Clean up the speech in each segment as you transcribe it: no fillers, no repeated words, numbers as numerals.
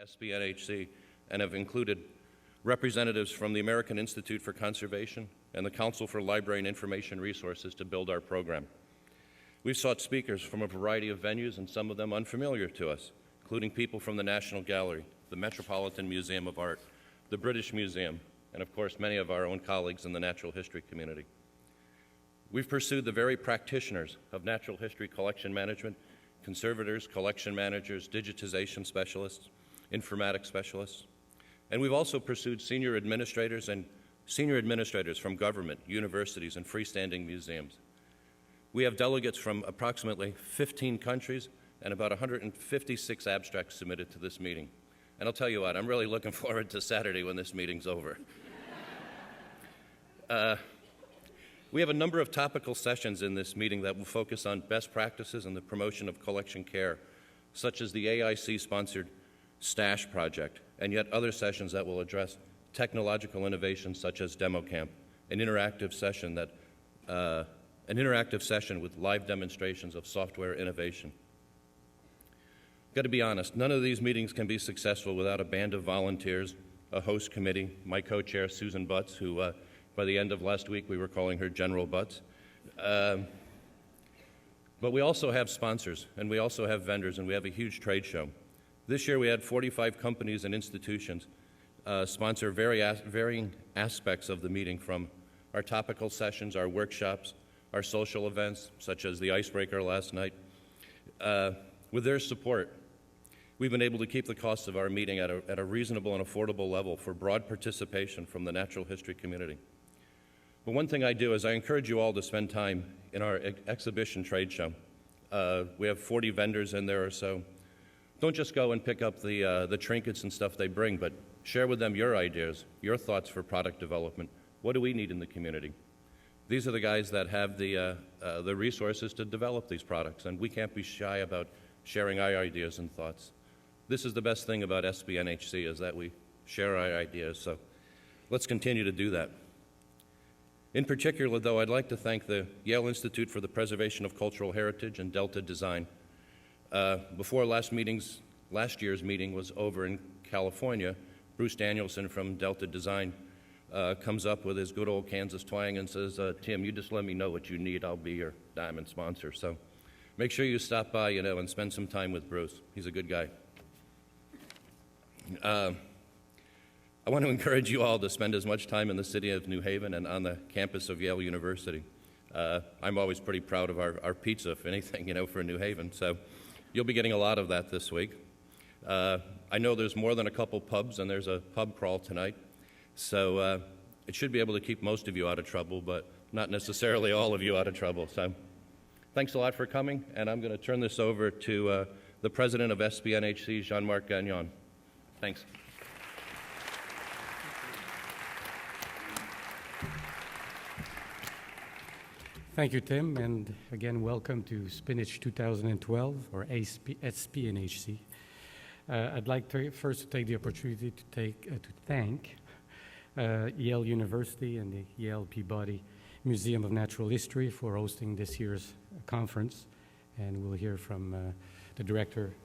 SPNHC and have included representatives from the American Institute for Conservation and the Council for Library and Information Resources to build our program. We've sought speakers from a variety of venues, and some of them unfamiliar to us, including people from the National Gallery, the Metropolitan Museum of Art, the British Museum, and of course many of our own colleagues in the natural history community. We've pursued the very practitioners of natural history collection management, conservators, collection managers, digitization specialists, informatics specialists, and we've also pursued senior administrators from government, universities, and freestanding museums. We have delegates from approximately 15 countries and about 156 abstracts submitted to this meeting. And I'll tell you what, I'm really looking forward to Saturday when this meeting's over. We have a number of topical sessions in this meeting that will focus on best practices and the promotion of collection care, such as the AIC-sponsored STASH project, and yet other sessions that will address technological innovations such as DemoCamp, an interactive session with live demonstrations of software innovation. Got to be honest, none of these meetings can be successful without a band of volunteers, a host committee, my co-chair Susan Butts, who by the end of last week we were calling her General Butts. But we also have sponsors, and we also have vendors, and we have a huge trade show. This year we had 45 companies and institutions sponsor varying aspects of the meeting, from our topical sessions, our workshops, our social events, such as the icebreaker last night. With their support, we've been able to keep the costs of our meeting at a reasonable and affordable level for broad participation from the natural history community. But one thing I do is I encourage you all to spend time in our exhibition trade show. We have 40 vendors in there or so. Don't just go and pick up the trinkets and stuff they bring, but share with them your ideas, your thoughts for product development. What do we need in the community? These are the guys that have the resources to develop these products, and we can't be shy about sharing our ideas and thoughts. This is the best thing about SPNHC, is that we share our ideas, so let's continue to do that. In particular, though, I'd like to thank the Yale Institute for the Preservation of Cultural Heritage and Delta Design. Before last year's meeting was over in California, Bruce Danielson from Delta Design comes up with his good old Kansas twang and says, Tim, you just let me know what you need, I'll be your diamond sponsor. So make sure you stop by, and spend some time with Bruce. He's a good guy. I want to encourage you all to spend as much time in the city of New Haven and on the campus of Yale University. I'm always pretty proud of our pizza, if anything, for New Haven. So you'll be getting a lot of that this week. I know there's more than a couple pubs, and there's a pub crawl tonight. So it should be able to keep most of you out of trouble, but not necessarily all of you out of trouble. So thanks a lot for coming, and I'm going to turn this over to the president of SPNHC, Jean-Marc Gagnon. Thanks. Thank you, Tim, and again, welcome to Spinach 2012, or SPNHC. I'd like to first take the opportunity to thank Yale University and the Yale Peabody Museum of Natural History for hosting this year's conference, and we'll hear from the director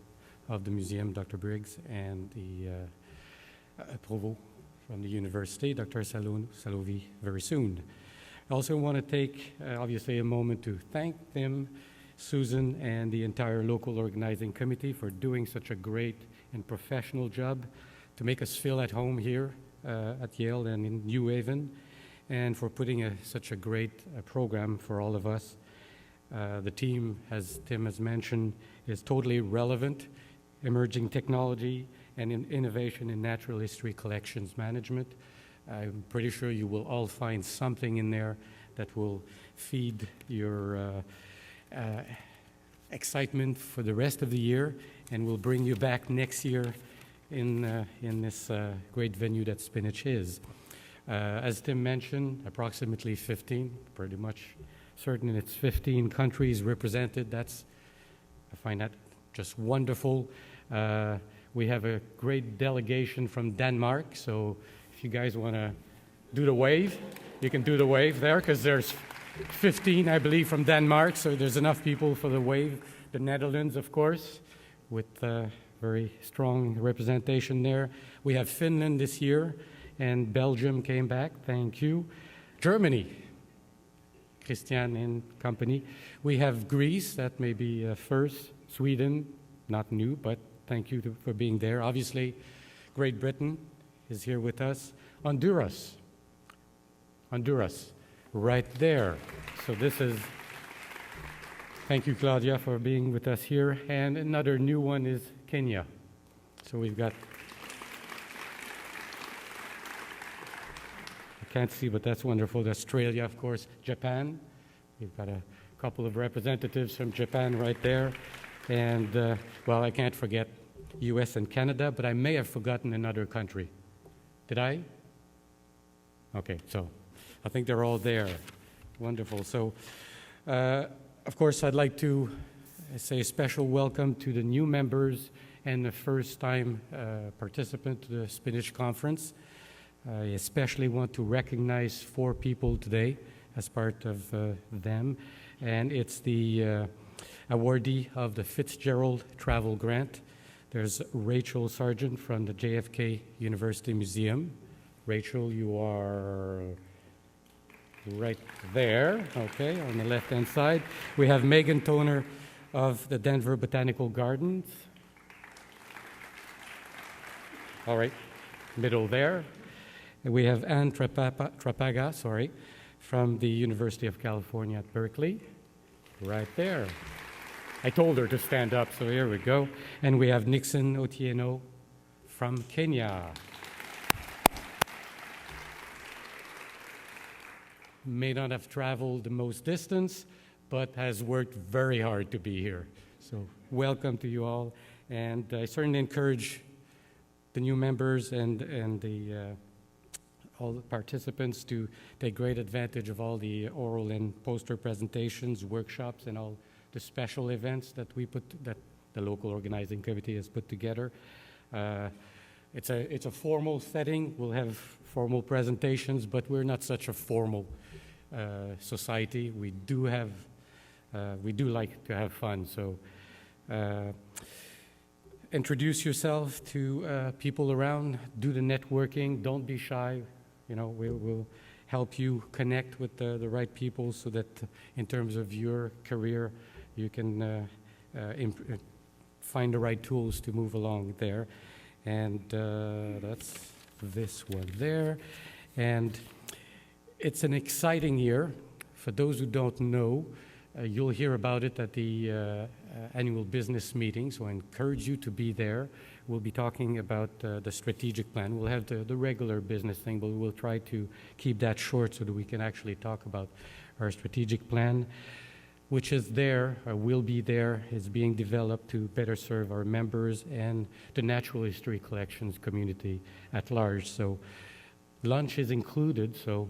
of the museum, Dr. Briggs, and the provost from the university, Dr. Salovi, very soon. I also want to take, obviously, a moment to thank Tim, Susan, and the entire local organizing committee for doing such a great and professional job to make us feel at home here at Yale and in New Haven, and for putting such a great program for all of us. The team, as Tim has mentioned, is totally relevant, emerging technology and innovation in natural history collections management. I'm pretty sure you will all find something in there that will feed your excitement for the rest of the year, and will bring you back next year in this great venue that Spinach is. As Tim mentioned, approximately 15, pretty much certain it's 15 countries represented. I find that just wonderful. We have a great delegation from Denmark, so if you guys want to do the wave, you can do the wave there, because there's 15, I believe, from Denmark, so there's enough people for the wave. The Netherlands, of course, with very strong representation there. We have Finland this year, and Belgium came back. Thank you. Germany, Christian and company. We have Greece, that may be first. Sweden, not new, but thank you for being there. Obviously, Great Britain is here with us. Honduras, right there. So this is, thank you, Claudia, for being with us here. And another new one is Kenya. So we've got, I can't see, but that's wonderful. Australia, of course. Japan, we've got a couple of representatives from Japan right there. And, well, I can't forget US and Canada, but I may have forgotten another country. Did I? Okay, so I think they're all there. Wonderful. So, of course, I'd like to say a special welcome to the new members and the first-time participant to the Spinach Conference. I especially want to recognize 4 people today as part of them, and it's the awardee of the Fitzgerald Travel Grant. There's Rachel Sargent from the JFK University Museum. Rachel, you are right there, okay, on the left-hand side. We have Megan Toner of the Denver Botanical Gardens. All right, middle there. And we have Anne Trapaga, from the University of California at Berkeley, right there. I told her to stand up, so here we go. And we have Nixon Otieno from Kenya. May not have traveled the most distance, but has worked very hard to be here. So welcome to you all. And I certainly encourage the new members and all the participants to take great advantage of all the oral and poster presentations, workshops, and all the special events that the local organizing committee has put together. It's a formal setting. We'll have formal presentations, but we're not such a formal society. We do like to have fun. So introduce yourself to people around. Do the networking. Don't be shy. You know, we'll help you connect with the right people so that in terms of your career, you can find the right tools to move along there. And that's this one there. And it's an exciting year. For those who don't know, you'll hear about it at the annual business meeting, so I encourage you to be there. We'll be talking about the strategic plan. We'll have the regular business thing, but we'll try to keep that short so that we can actually talk about our strategic plan, which is there, or will be there, is being developed to better serve our members and the natural history collections community at large. So lunch is included, so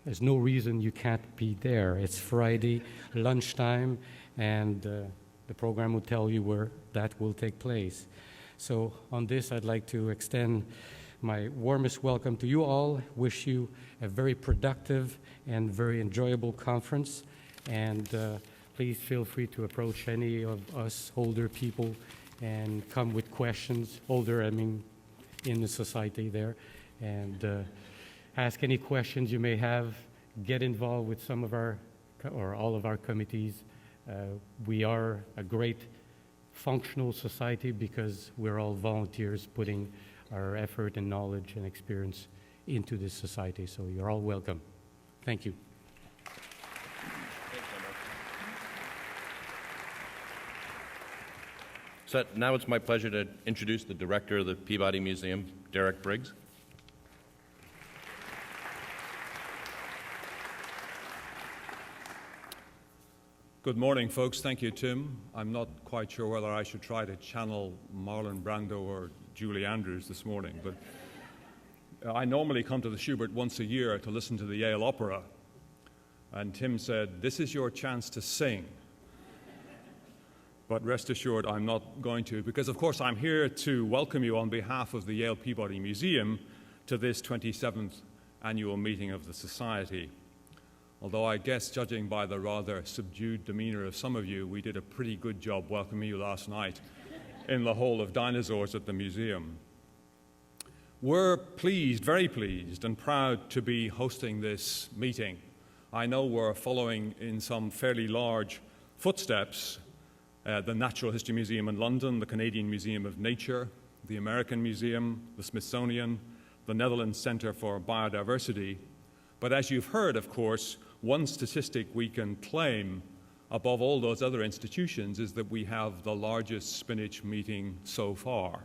there's no reason you can't be there. It's Friday, lunchtime, and the program will tell you where that will take place. So on this, I'd like to extend my warmest welcome to you all, wish you a very productive and very enjoyable conference, and please feel free to approach any of us older people and come with questions. Older, I mean, in the society there, and ask any questions you may have. Get involved with some of our, or all of our committees. We are a great functional society because we're all volunteers putting our effort and knowledge and experience into this society. So you're all welcome. Thank you. So now it's my pleasure to introduce the director of the Peabody Museum, Derek Briggs. Good morning, folks. Thank you, Tim. I'm not quite sure whether I should try to channel Marlon Brando or Julie Andrews this morning, but I normally come to the Schubert once a year to listen to the Yale Opera, and Tim said, "This is your chance to sing." But rest assured, I'm not going to, because of course I'm here to welcome you on behalf of the Yale Peabody Museum to this 27th annual meeting of the Society. Although I guess, judging by the rather subdued demeanor of some of you, we did a pretty good job welcoming you last night in the Hall of Dinosaurs at the museum. We're pleased, very pleased, and proud to be hosting this meeting. I know we're following in some fairly large footsteps the Natural History Museum in London, the Canadian Museum of Nature, the American Museum, the Smithsonian, the Netherlands Centre for Biodiversity. But as you've heard, of course, one statistic we can claim above all those other institutions is that we have the largest spinach meeting so far.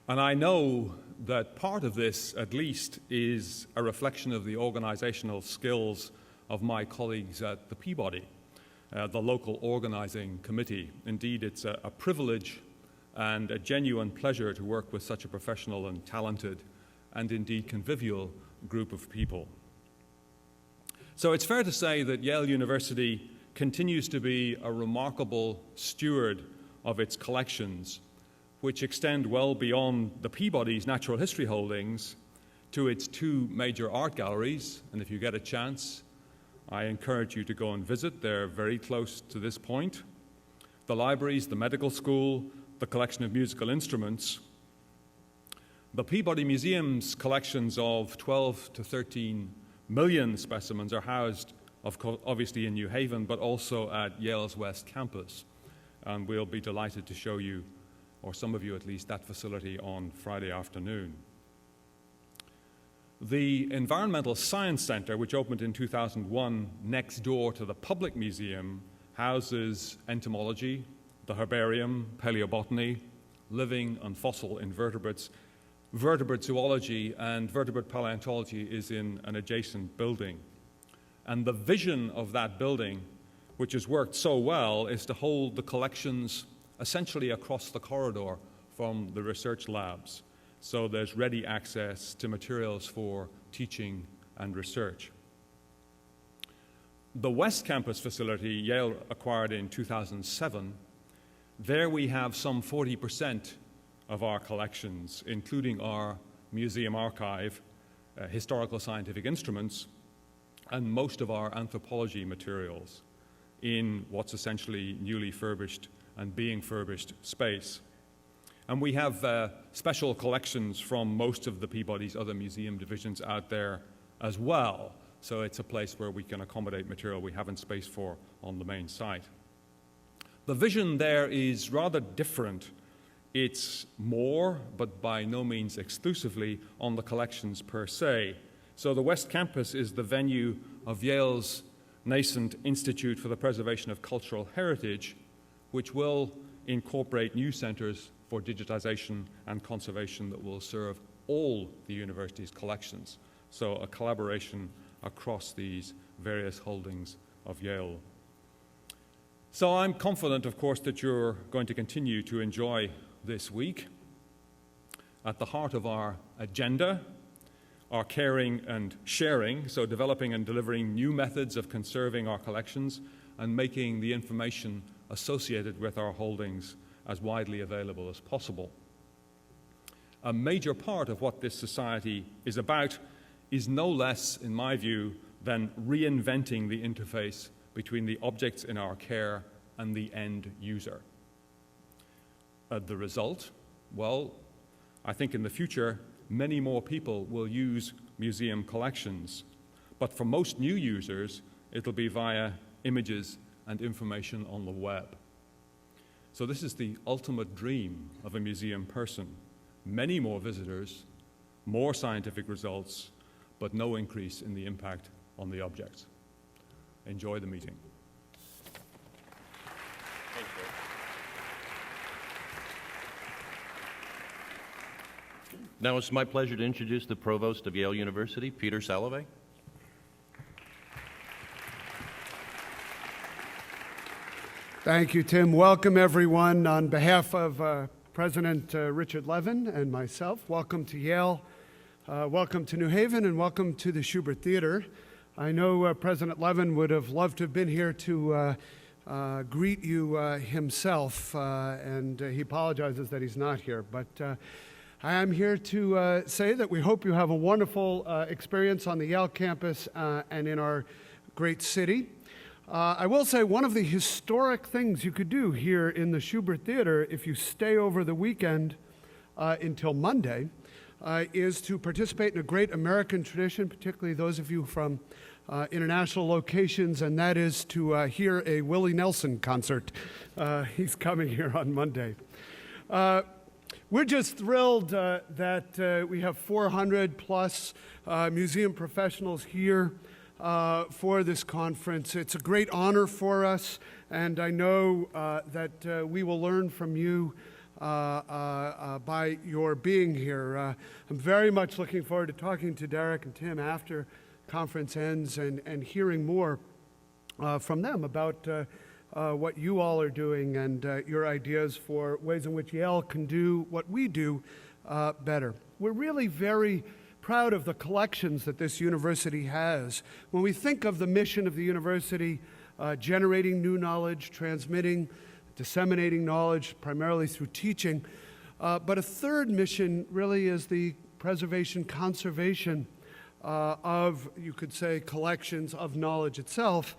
And I know that part of this, at least, is a reflection of the organizational skills of my colleagues at the Peabody, the local organizing committee. Indeed, it's a privilege and a genuine pleasure to work with such a professional and talented and indeed convivial group of people. So it's fair to say that Yale University continues to be a remarkable steward of its collections, which extend well beyond the Peabody's natural history holdings to its two major art galleries. And if you get a chance, I encourage you to go and visit. They're very close to this point. The libraries, the medical school, the collection of musical instruments. The Peabody Museum's collections of 12 to 13 million specimens are housed, obviously, in New Haven, but also at Yale's West Campus. And we'll be delighted to show you, or some of you at least, that facility on Friday afternoon. The Environmental Science Center, which opened in 2001 next door to the public museum, houses entomology, the herbarium, paleobotany, living and fossil invertebrates, vertebrate zoology, and vertebrate paleontology is in an adjacent building. And the vision of that building, which has worked so well, is to hold the collections essentially across the corridor from the research labs. So there's ready access to materials for teaching and research. The West Campus facility Yale acquired in 2007, there we have some 40% of our collections, including our museum archive, historical scientific instruments, and most of our anthropology materials in what's essentially newly furbished and being furbished space. And we have special collections from most of the Peabody's other museum divisions out there as well. So it's a place where we can accommodate material we haven't space for on the main site. The vision there is rather different. It's more, but by no means exclusively, on the collections per se. So the West Campus is the venue of Yale's nascent Institute for the Preservation of Cultural Heritage, which will incorporate new centers for digitization and conservation that will serve all the university's collections. So a collaboration across these various holdings of Yale. So I'm confident, of course, that you're going to continue to enjoy this week. At the heart of our agenda are caring and sharing, so developing and delivering new methods of conserving our collections and making the information associated with our holdings as widely available as possible. A major part of what this society is about is no less, in my view, than reinventing the interface between the objects in our care and the end user. The result? Well, I think in the future, many more people will use museum collections. But for most new users, it'll be via images and information on the web. So this is the ultimate dream of a museum person. Many more visitors, more scientific results, but no increase in the impact on the objects. Enjoy the meeting. Now it's my pleasure to introduce the Provost of Yale University, Peter Salovey. Thank you, Tim. Welcome, everyone. On behalf of President Richard Levin and myself, welcome to Yale, welcome to New Haven, and welcome to the Schubert Theater. I know President Levin would have loved to have been here to greet you himself, and he apologizes that he's not here. But I am here to say that we hope you have a wonderful experience on the Yale campus and in our great city. I will say one of the historic things you could do here in the Schubert Theater if you stay over the weekend until Monday is to participate in a great American tradition, particularly those of you from international locations, and that is to hear a Willie Nelson concert. He's coming here on Monday. We're just thrilled that we have 400 plus museum professionals here for this conference. It's a great honor for us, and I know that we will learn from you by your being here. I'm very much looking forward to talking to Derek and Tim after conference ends and hearing more from them about what you all are doing and your ideas for ways in which Yale can do what we do better. We're really very proud of the collections that this university has. When we think of the mission of the university, generating new knowledge, transmitting, disseminating knowledge, primarily through teaching, but a third mission really is the preservation, conservation of, you could say, collections of knowledge itself.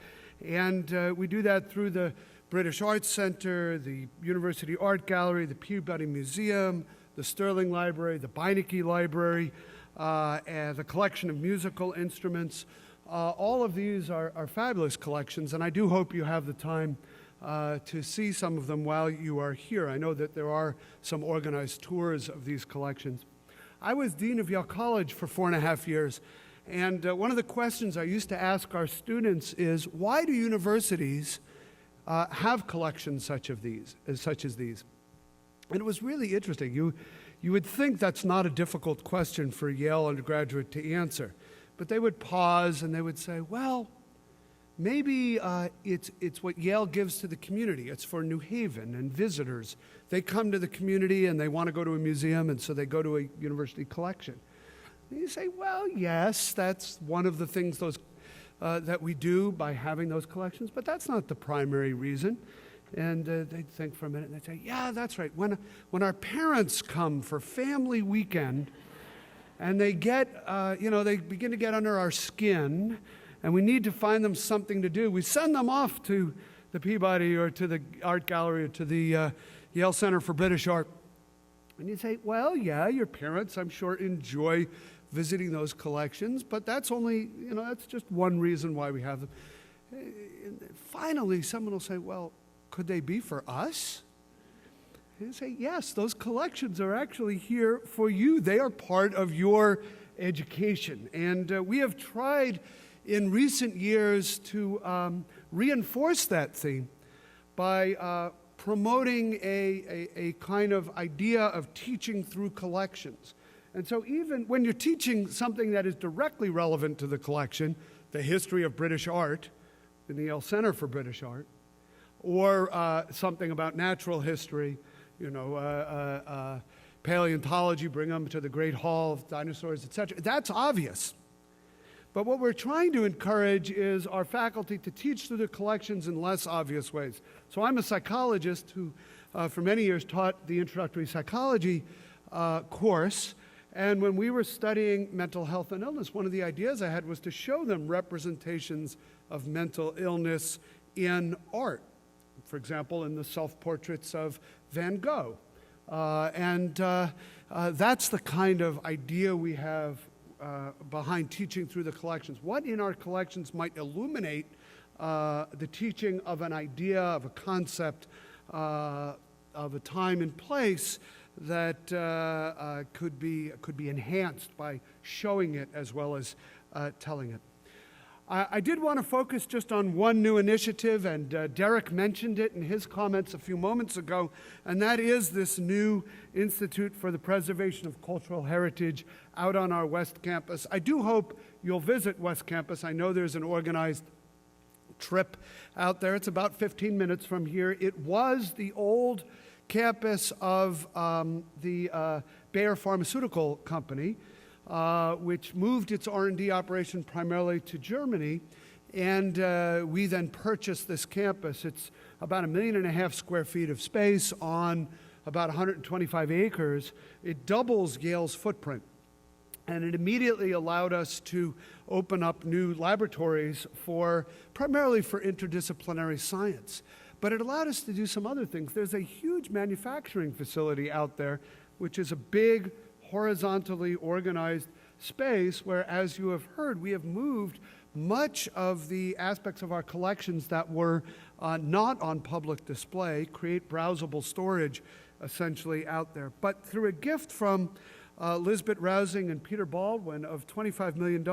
And we do that through the British Arts Center, the University Art Gallery, the Peabody Museum, the Sterling Library, the Beinecke Library, and the collection of musical instruments. All of these are fabulous collections, and I do hope you have the time to see some of them while you are here. I know that there are some organized tours of these collections. I was Dean of Yale College for 4.5 years, and one of the questions I used to ask our students is, why do universities have collections such as these? And it was really interesting. You would think that's not a difficult question for a Yale undergraduate to answer, but they would pause and they would say, well, maybe it's what Yale gives to the community. It's for New Haven and visitors. They come to the community and they want to go to a museum, and so they go to a university collection. And you say, well, yes, that's one of the things that we do by having those collections, but that's not the primary reason. And they'd think for a minute, and they'd say, yeah, that's right. When our parents come for family weekend, and they get, they begin to get under our skin, and we need to find them something to do, we send them off to the Peabody or to the Art Gallery or to the Yale Center for British Art. And you say, well, yeah, your parents, I'm sure, enjoy visiting those collections, but that's only, that's just one reason why we have them. And finally, someone will say, well, could they be for us? And you say, yes, those collections are actually here for you. They are part of your education. And we have tried in recent years to reinforce that theme by promoting a kind of idea of teaching through collections. And so even when you're teaching something that is directly relevant to the collection, the history of British art in the Yale Center for British Art, or something about natural history, paleontology, bring them to the Great Hall of Dinosaurs, etc. That's obvious. But what we're trying to encourage is our faculty to teach through the collections in less obvious ways. So I'm a psychologist who, for many years, taught the introductory psychology course. And when we were studying mental health and illness, one of the ideas I had was to show them representations of mental illness in art. For example, in the self-portraits of Van Gogh. That's the kind of idea we have behind teaching through the collections. What in our collections might illuminate the teaching of an idea, of a concept, of a time and place that could be enhanced by showing it as well as telling it. I did want to focus just on one new initiative, and Derek mentioned it in his comments a few moments ago, and that is this new Institute for the Preservation of Cultural Heritage out on our West Campus. I do hope you'll visit West Campus. I know there's an organized trip out there. It's about 15 minutes from here. It was the old campus of the Bayer Pharmaceutical Company, which moved its R&D operation primarily to Germany, and we then purchased this campus. It's about 1.5 million square feet of space on about 125 acres. It doubles Yale's footprint. And it immediately allowed us to open up new laboratories primarily for interdisciplinary science. But it allowed us to do some other things. There's a huge manufacturing facility out there, which is a big, horizontally organized space where, as you have heard, we have moved much of the aspects of our collections that were not on public display, create browsable storage essentially out there. But through a gift from Lisbeth Rousing and Peter Baldwin of $25 million,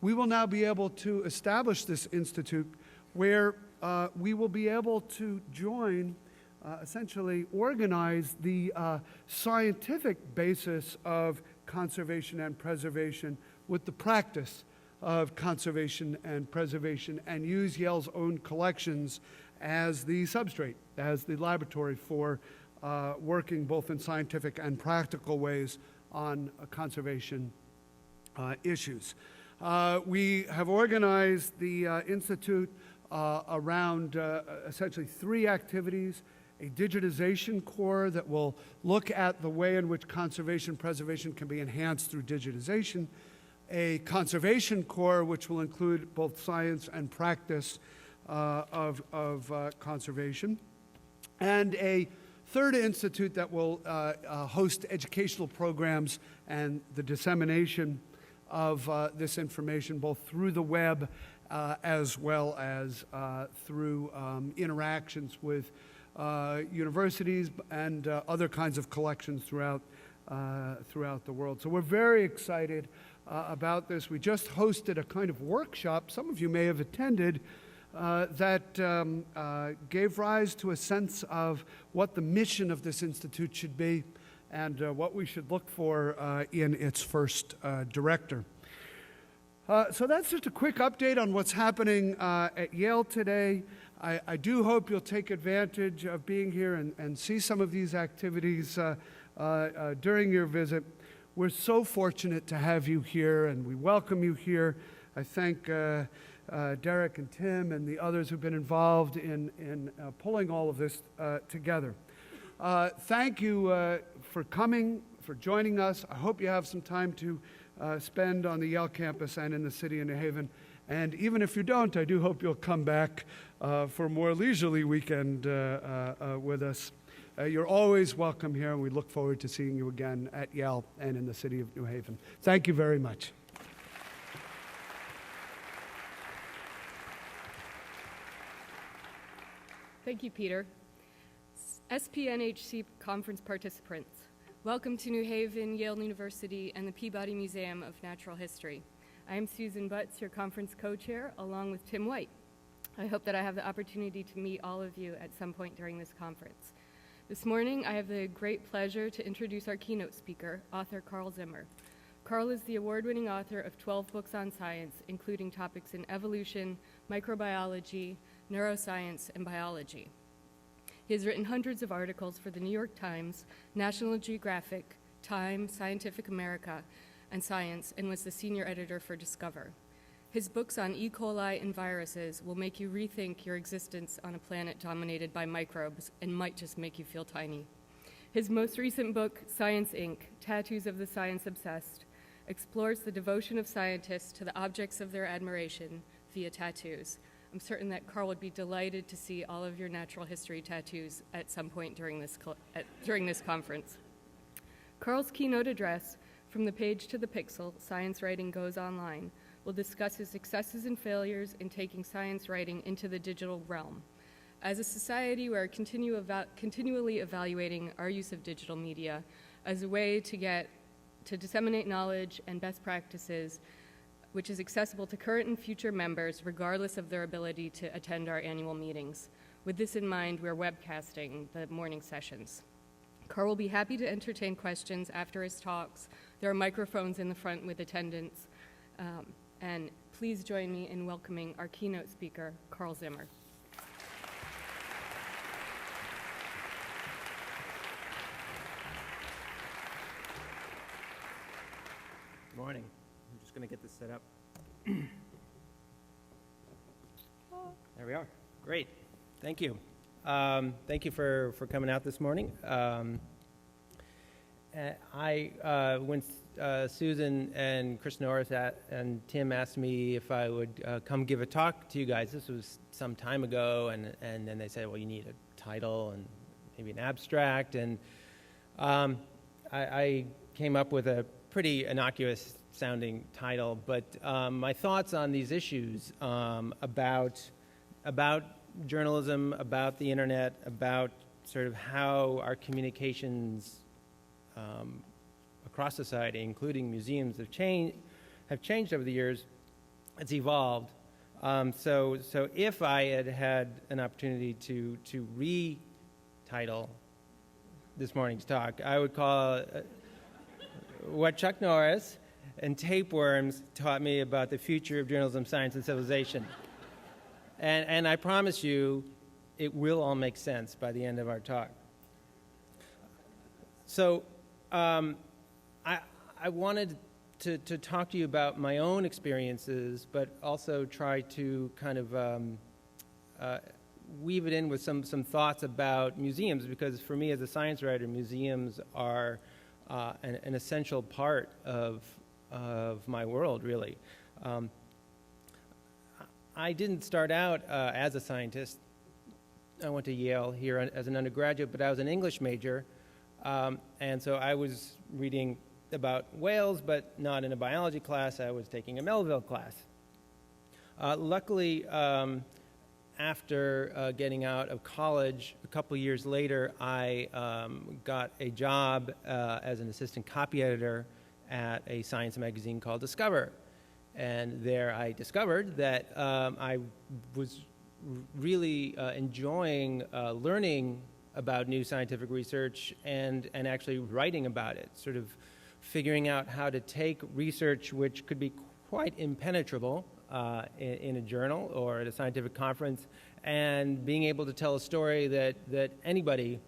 we will now be able to establish this institute where we will be able to join, essentially organize the scientific basis of conservation and preservation with the practice of conservation and preservation, and use Yale's own collections as the substrate, as the laboratory for working both in scientific and practical ways on conservation issues. We have organized the Institute around essentially 3 activities: a digitization core that will look at the way in which conservation preservation can be enhanced through digitization, a conservation core which will include both science and practice of conservation, and a third institute that will host educational programs and the dissemination of this information both through the web as well as through interactions with universities and other kinds of collections throughout the world. So we're very excited about this. We just hosted a kind of workshop, some of you may have attended, that gave rise to a sense of what the mission of this institute should be and what we should look for in its first director. So that's just a quick update on what's happening at Yale today. I do hope you'll take advantage of being here and see some of these activities during your visit. We're so fortunate to have you here, and we welcome you here. I thank Derek and Tim and the others who've been involved in pulling all of this together. Thank you for coming, for joining us. I hope you have some time to spend on the Yale campus and in the city of New Haven. And even if you don't, I do hope you'll come back for a more leisurely weekend with us. You're always welcome here, and we look forward to seeing you again at Yale and in the city of New Haven. Thank you very much. Thank you, Peter. SPNHC conference participants, welcome to New Haven, Yale University, and the Peabody Museum of Natural History. I am Susan Butts, your conference co-chair, along with Tim White. I hope that I have the opportunity to meet all of you at some point during this conference. This morning, I have the great pleasure to introduce our keynote speaker, author Carl Zimmer. Carl is the award-winning author of 12 books on science, including topics in evolution, microbiology, neuroscience, and biology. He has written hundreds of articles for the New York Times, National Geographic, Time, Scientific America, and Science, and was the senior editor for Discover. His books on E. coli and viruses will make you rethink your existence on a planet dominated by microbes and might just make you feel tiny. His most recent book, Science Inc., Tattoos of the Science Obsessed, explores the devotion of scientists to the objects of their admiration via tattoos. I'm certain that Carl would be delighted to see all of your natural history tattoos at some point during this conference. Carl's keynote address, From the Page to the Pixel, Science Writing Goes Online, will discuss his successes and failures in taking science writing into the digital realm. As a society, we are continually evaluating our use of digital media as a way to disseminate knowledge and best practices, which is accessible to current and future members regardless of their ability to attend our annual meetings. With this in mind, we're webcasting the morning sessions. Carl will be happy to entertain questions after his talks. There are microphones in the front with attendants. And please join me in welcoming our keynote speaker, Carl Zimmer. Good morning. I'm just going to get this set up. There we are. Great. Thank you. Thank you for coming out this morning. When Susan and Chris Norris and Tim asked me if I would come give a talk to you guys, this was some time ago, and then they said, well, you need a title and maybe an abstract, and I came up with a pretty innocuous sounding title, but my thoughts on these issues about journalism, about the internet, about sort of how our communications across society, including museums, have changed over the years. It's evolved. So if I had had an opportunity to retitle this morning's talk, I would call it What Chuck Norris and Tapeworms Taught Me About the Future of Journalism, Science, and Civilization. And I promise you, it will all make sense by the end of our talk. So I wanted to talk to you about my own experiences, but also try to kind of weave it in with some thoughts about museums, because for me as a science writer, museums are an essential part of my world, really. I didn't start out as a scientist. I went to Yale here as an undergraduate, but I was an English major, and so I was reading about whales, but not in a biology class. I was taking a Melville class. Luckily, after getting out of college, a couple years later, I got a job as an assistant copy editor at a science magazine called Discover. And there I discovered that I was really enjoying learning about new scientific research and actually writing about it, sort of figuring out how to take research which could be quite impenetrable in a journal or at a scientific conference, and being able to tell a story that anybody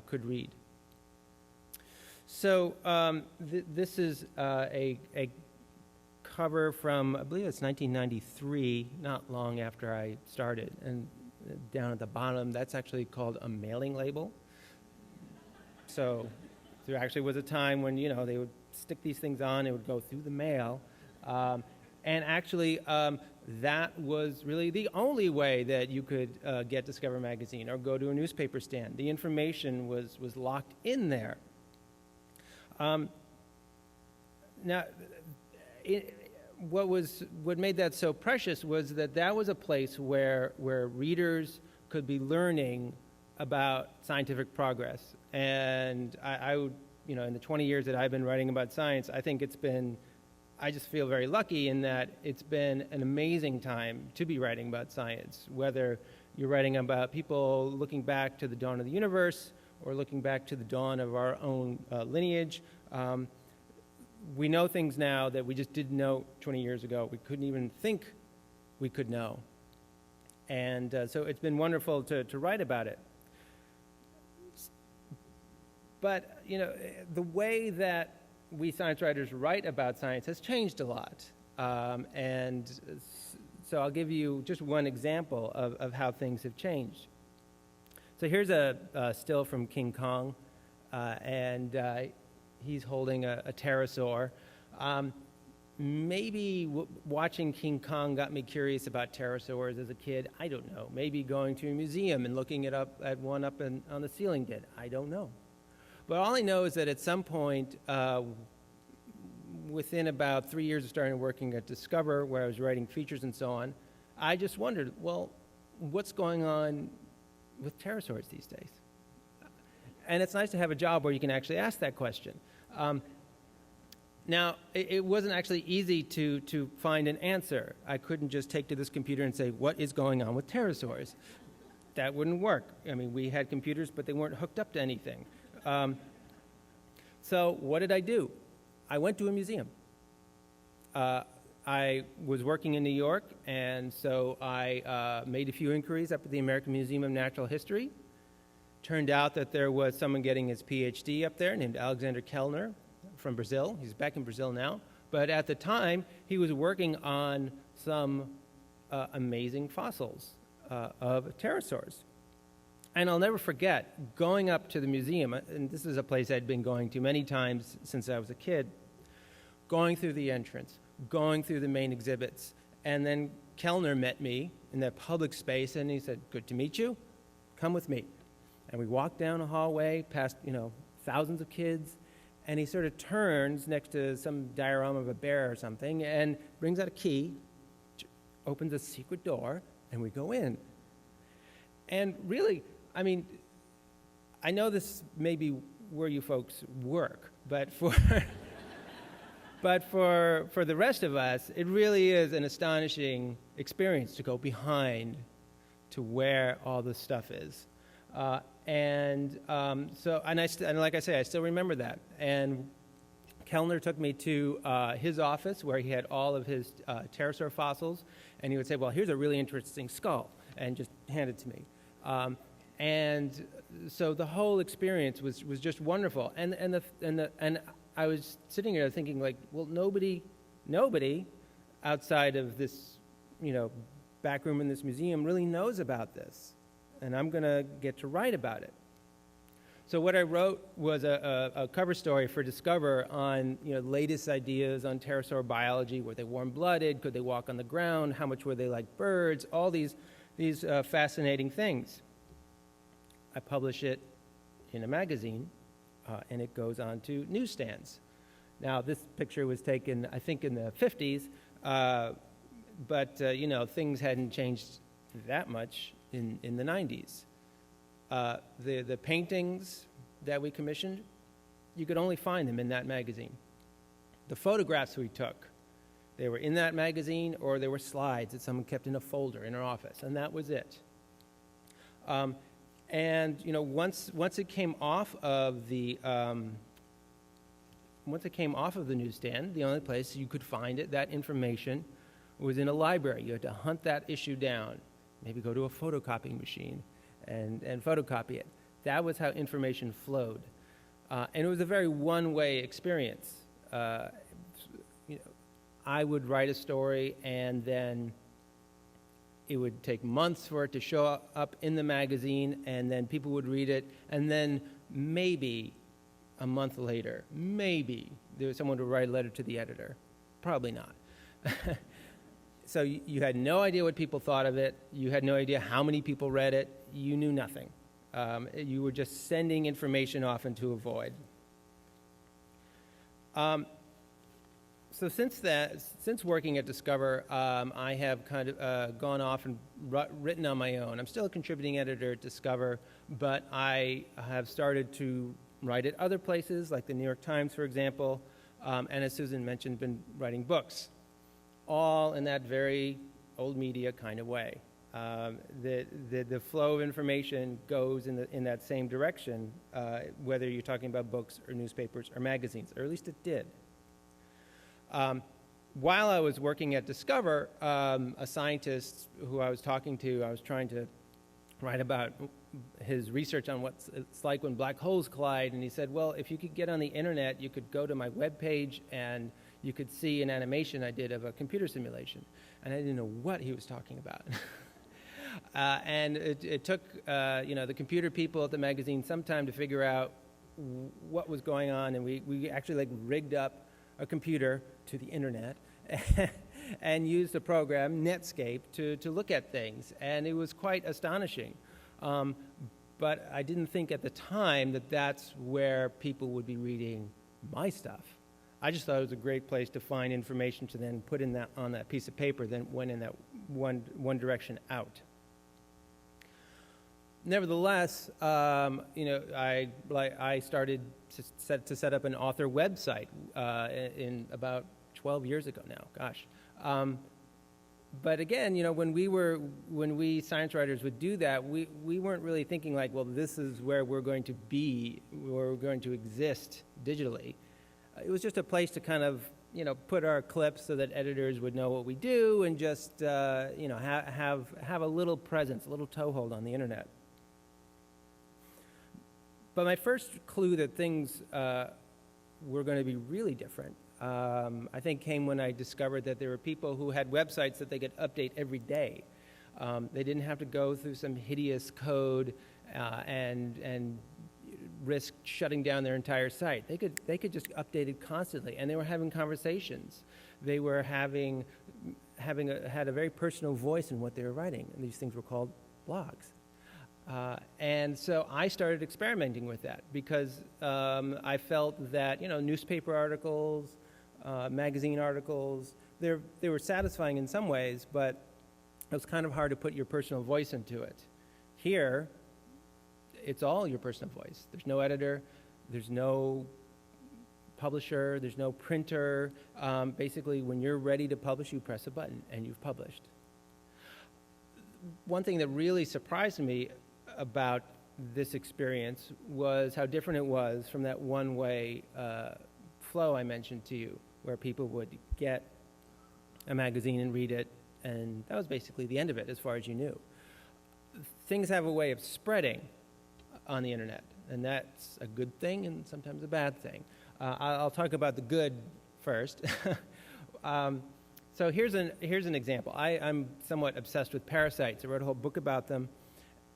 could read. So this is a cover from, I believe it's 1993, not long after I started. And down at the bottom, that's actually called a mailing label. So there actually was a time when, you know, they would stick these things on, it would go through the mail. And actually, that was really the only way that you could get Discover magazine or go to a newspaper stand. The information was locked in there. Now, what made that so precious was that was a place where readers could be learning about scientific progress. And I would, you know, in the 20 years that I've been writing about science, I think I just feel very lucky in that it's been an amazing time to be writing about science, whether you're writing about people looking back to the dawn of the universe or looking back to the dawn of our own lineage. We know things now that we just didn't know 20 years ago. We couldn't even think we could know. And so it's been wonderful to write about it. But, you know, the way that we science writers write about science has changed a lot. And so I'll give you just one example of how things have changed. So here's a still from King Kong, and he's holding a pterosaur. Maybe watching King Kong got me curious about pterosaurs as a kid. I don't know. Maybe going to a museum and looking at one up on the ceiling did. I don't know. But all I know is that at some point, within about 3 years of starting working at Discover, where I was writing features and so on, I just wondered, well, what's going on with pterosaurs these days? And it's nice to have a job where you can actually ask that question. Now, it wasn't actually easy to find an answer. I couldn't just take to this computer and say, what is going on with pterosaurs? That wouldn't work. I mean, we had computers, but they weren't hooked up to anything. So what did I do? I went to a museum. I was working in New York, and so I made a few inquiries up at the American Museum of Natural History. Turned out that there was someone getting his PhD up there named Alexander Kellner from Brazil. He's back in Brazil now. But at the time, he was working on some amazing fossils of pterosaurs. And I'll never forget going up to the museum, and this is a place I'd been going to many times since I was a kid, going through the entrance, going through the main exhibits, and then Kellner met me in that public space, and he said, "Good to meet you. Come with me." And we walked down a hallway past, thousands of kids, and he sort of turns next to some diorama of a bear or something and brings out a key, opens a secret door, and we go in. And really, I know this may be where you folks work, but for for the rest of us, it really is an astonishing experience to go behind to where all this stuff is. And like I say, I still remember that. And Kellner took me to his office where he had all of his pterosaur fossils, and he would say, "Well, here's a really interesting skull," and just hand it to me. And so the whole experience was just wonderful. And I was sitting here thinking, like, well, nobody outside of this, back room in this museum really knows about this, and I'm going to get to write about it. So what I wrote was a cover story for Discover on latest ideas on pterosaur biology. Were they warm-blooded? Could they walk on the ground? How much were they like birds? All these fascinating things. I publish it in a magazine, and it goes on to newsstands. Now, this picture was taken, I think, in the 50s, but things hadn't changed that much in the 90s. The paintings that we commissioned, you could only find them in that magazine. The photographs we took, they were in that magazine, or they were slides that someone kept in a folder in our office, and that was it. And once it came off of the newsstand, the only place you could find it, that information, was in a library. You had to hunt that issue down, maybe go to a photocopying machine and photocopy it. That was how information flowed. And it was a very one-way experience. I would write a story, and then it would take months for it to show up in the magazine, and then people would read it, and then maybe a month later, maybe someone would write a letter to the editor. Probably not. So you had no idea what people thought of it. You had no idea how many people read it. You knew nothing. You were just sending information off into a void. So since working at Discover, I have kind of gone off and written on my own. I'm still a contributing editor at Discover, but I have started to write at other places, like the New York Times, for example, and as Susan mentioned, been writing books, all in that very old media kind of way. The flow of information goes in that same direction, whether you're talking about books or newspapers or magazines, or at least it did. While I was working at Discover, a scientist who I was talking to, I was trying to write about his research on what it's like when black holes collide, and he said, well, if you could get on the internet, you could go to my webpage and you could see an animation I did of a computer simulation. And I didn't know what he was talking about. And it took the computer people at the magazine some time to figure out what was going on, and we actually rigged up a computer to the internet and used the program Netscape to look at things, and it was quite astonishing. But I didn't think at the time that that's where people would be reading my stuff. I just thought it was a great place to find information to then put in on that piece of paper, then went in that one direction out. Nevertheless, I started to set up an author website in about 12 years ago now. Gosh. But again, when we science writers would do that, we weren't really thinking like, well, this is where we're going to be, where we're going to exist digitally. It was just a place to kind of put our clips so that editors would know what we do, and just have a little presence, a little toehold on the internet. But my first clue that things were going to be really different, I think, came when I discovered that there were people who had websites that they could update every day. They didn't have to go through some hideous code and risk shutting down their entire site. They could just update it constantly, and they were having conversations. They were had a very personal voice in what they were writing, and these things were called blogs. And so I started experimenting with that because I felt that newspaper articles, magazine articles, they were satisfying in some ways, but it was kind of hard to put your personal voice into it. Here, it's all your personal voice. There's no editor, there's no publisher, there's no printer. Basically, when you're ready to publish, you press a button and you've published. One thing that really surprised me about this experience was how different it was from that one-way flow I mentioned to you, where people would get a magazine and read it, and that was basically the end of it as far as you knew. Things have a way of spreading on the internet, and that's a good thing and sometimes a bad thing. I'll talk about the good first. So here's an example. I'm somewhat obsessed with parasites. I wrote a whole book about them.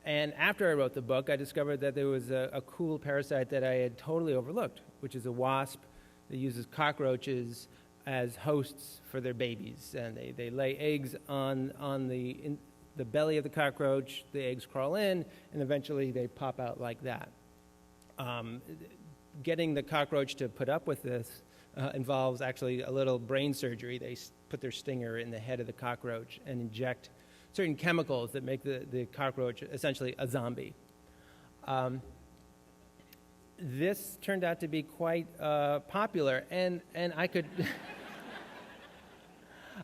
And after I wrote the book, I discovered that there was a cool parasite that I had totally overlooked, which is a wasp that uses cockroaches as hosts for their babies. And they lay eggs on the belly of the cockroach. The eggs crawl in, and eventually they pop out like that. Getting the cockroach to put up with this involves actually a little brain surgery. They put their stinger in the head of the cockroach and inject certain chemicals that make the cockroach essentially a zombie. This turned out to be quite popular, and I could...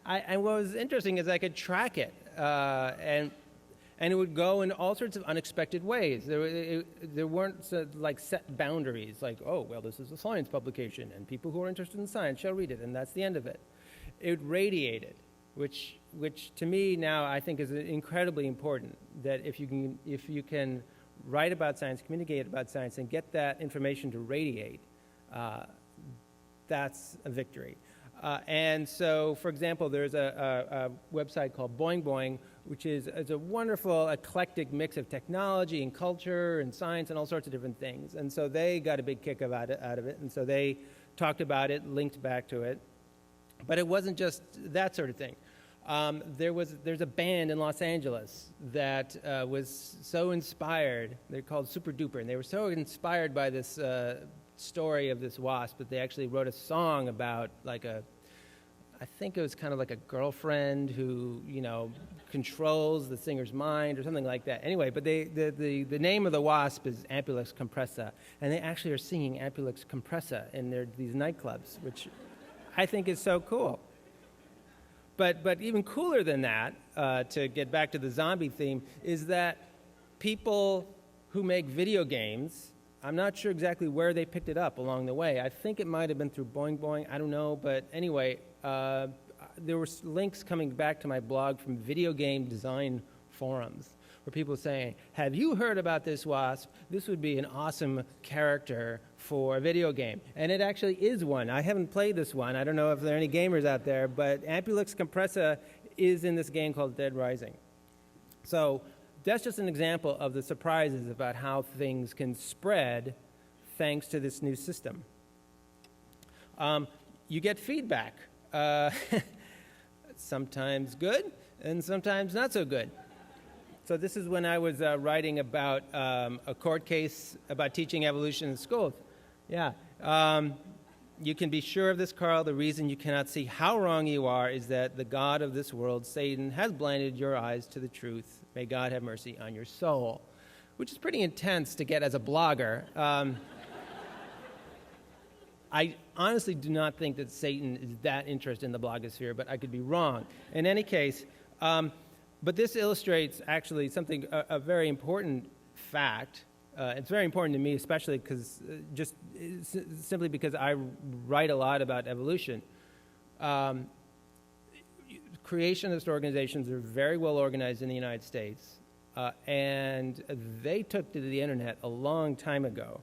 and what was interesting is I could track it, and it would go in all sorts of unexpected ways. There weren't like set boundaries, like, oh, well, this is a science publication, and people who are interested in science shall read it, and that's the end of it. It radiated, which to me now I think is incredibly important, that if you can write about science, communicate about science, and get that information to radiate, that's a victory. And so, for example, there's a website called Boing Boing, which is a wonderful, eclectic mix of technology and culture and science and all sorts of different things. And so they got a big kick out of it, and so they talked about it, linked back to it. But it wasn't just that sort of thing. There's a band in Los Angeles that was so inspired. They're called Super Duper, and they were so inspired by this story of this wasp that they actually wrote a song about I think it was kind of like a girlfriend who controls the singer's mind or something like that. Anyway, but the name of the wasp is Aunty Looks compressa, and they actually are singing Aunty Looks compressa in these nightclubs, which I think is so cool. But even cooler than that, to get back to the zombie theme, is that people who make video games, I'm not sure exactly where they picked it up along the way. I think it might have been through Boing Boing. I don't know. But anyway, there were links coming back to my blog from video game design forums where people were saying, have you heard about this wasp? This would be an awesome character for a video game. And it actually is one. I haven't played this one. I don't know if there are any gamers out there, but Aunty Looks compressa is in this game called Dead Rising. So that's just an example of the surprises about how things can spread thanks to this new system. You get feedback. Sometimes good and sometimes not so good. So this is when I was writing about a court case about teaching evolution in schools. Yeah. You can be sure of this, Carl. The reason you cannot see how wrong you are is that the God of this world, Satan, has blinded your eyes to the truth. May God have mercy on your soul. Which is pretty intense to get as a blogger. I honestly do not think that Satan is that interested in the blogosphere, but I could be wrong. In any case, but this illustrates actually something, a very important fact. It's very important to me, especially because simply because I write a lot about evolution. Creationist organizations are very well organized in the United States, and they took to the internet a long time ago.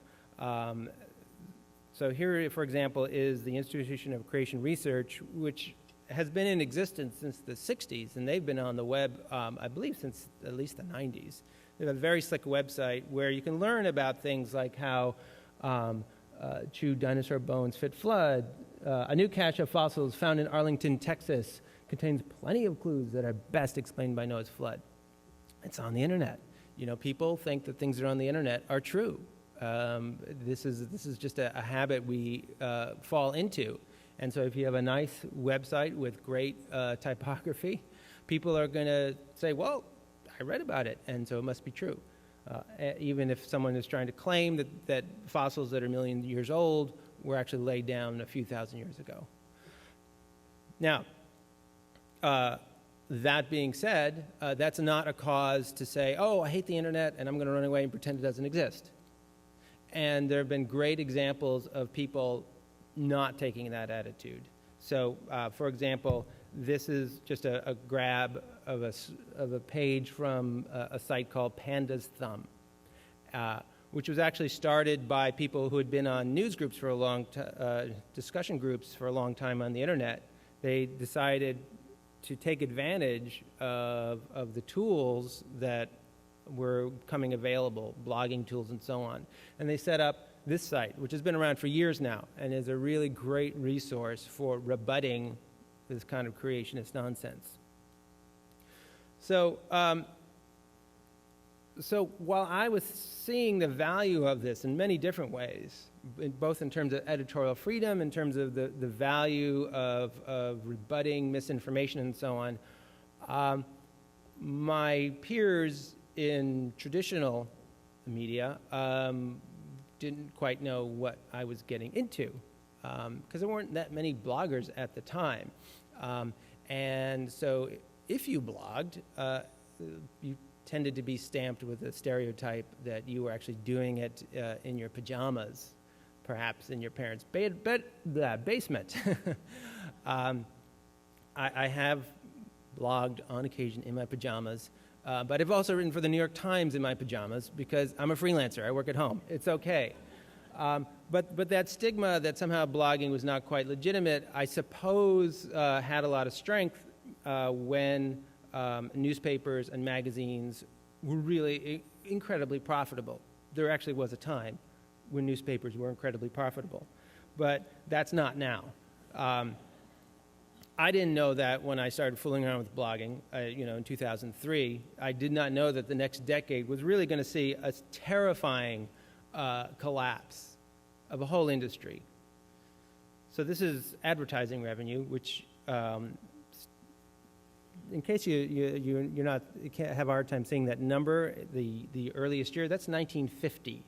So here, for example, is the Institution of Creation Research, which has been in existence since the 60s, and they've been on the web, I believe, since at least the 90s. They have a very slick website where you can learn about things like how chewed dinosaur bones fit flood. A new cache of fossils found in Arlington, Texas, contains plenty of clues that are best explained by Noah's flood. It's on the internet. You know, people think that things that are on the internet are true. This is just a habit we fall into. And so if you have a nice website with great typography, people are going to say, well, I read about it, and so it must be true. Even if someone is trying to claim that fossils that are millions of years old were actually laid down a few thousand years ago. Now, that being said, that's not a cause to say, oh, I hate the internet, and I'm going to run away and pretend it doesn't exist. And there have been great examples of people not taking that attitude. So, for example, this is just a grab of a page from a site called Pandas Thumb, which was actually started by people who had been on news groups for a long time, discussion groups for a long time on the internet. They decided to take advantage of the tools that were coming available, blogging tools and so on. And they set up this site, which has been around for years now and is a really great resource for rebutting this kind of creationist nonsense. So, so while I was seeing the value of this in many different ways, both in terms of editorial freedom, in terms of the value of rebutting misinformation and so on, my peers in traditional media didn't quite know what I was getting into, because there weren't that many bloggers at the time. And so if you blogged, you tended to be stamped with a stereotype that you were actually doing it in your pajamas, perhaps in your parents' basement. I have blogged on occasion in my pajamas, but I've also written for the New York Times in my pajamas because I'm a freelancer. I work at home. It's okay. But that stigma that somehow blogging was not quite legitimate, I suppose, had a lot of strength when newspapers and magazines were really incredibly profitable. There actually was a time when newspapers were incredibly profitable, but that's not now. I didn't know that when I started fooling around with blogging, in 2003. I did not know that the next decade was really going to see a terrifying collapse of a whole industry. So this is advertising revenue, which, in case you can't have a hard time seeing that number, the earliest year, that's 1950.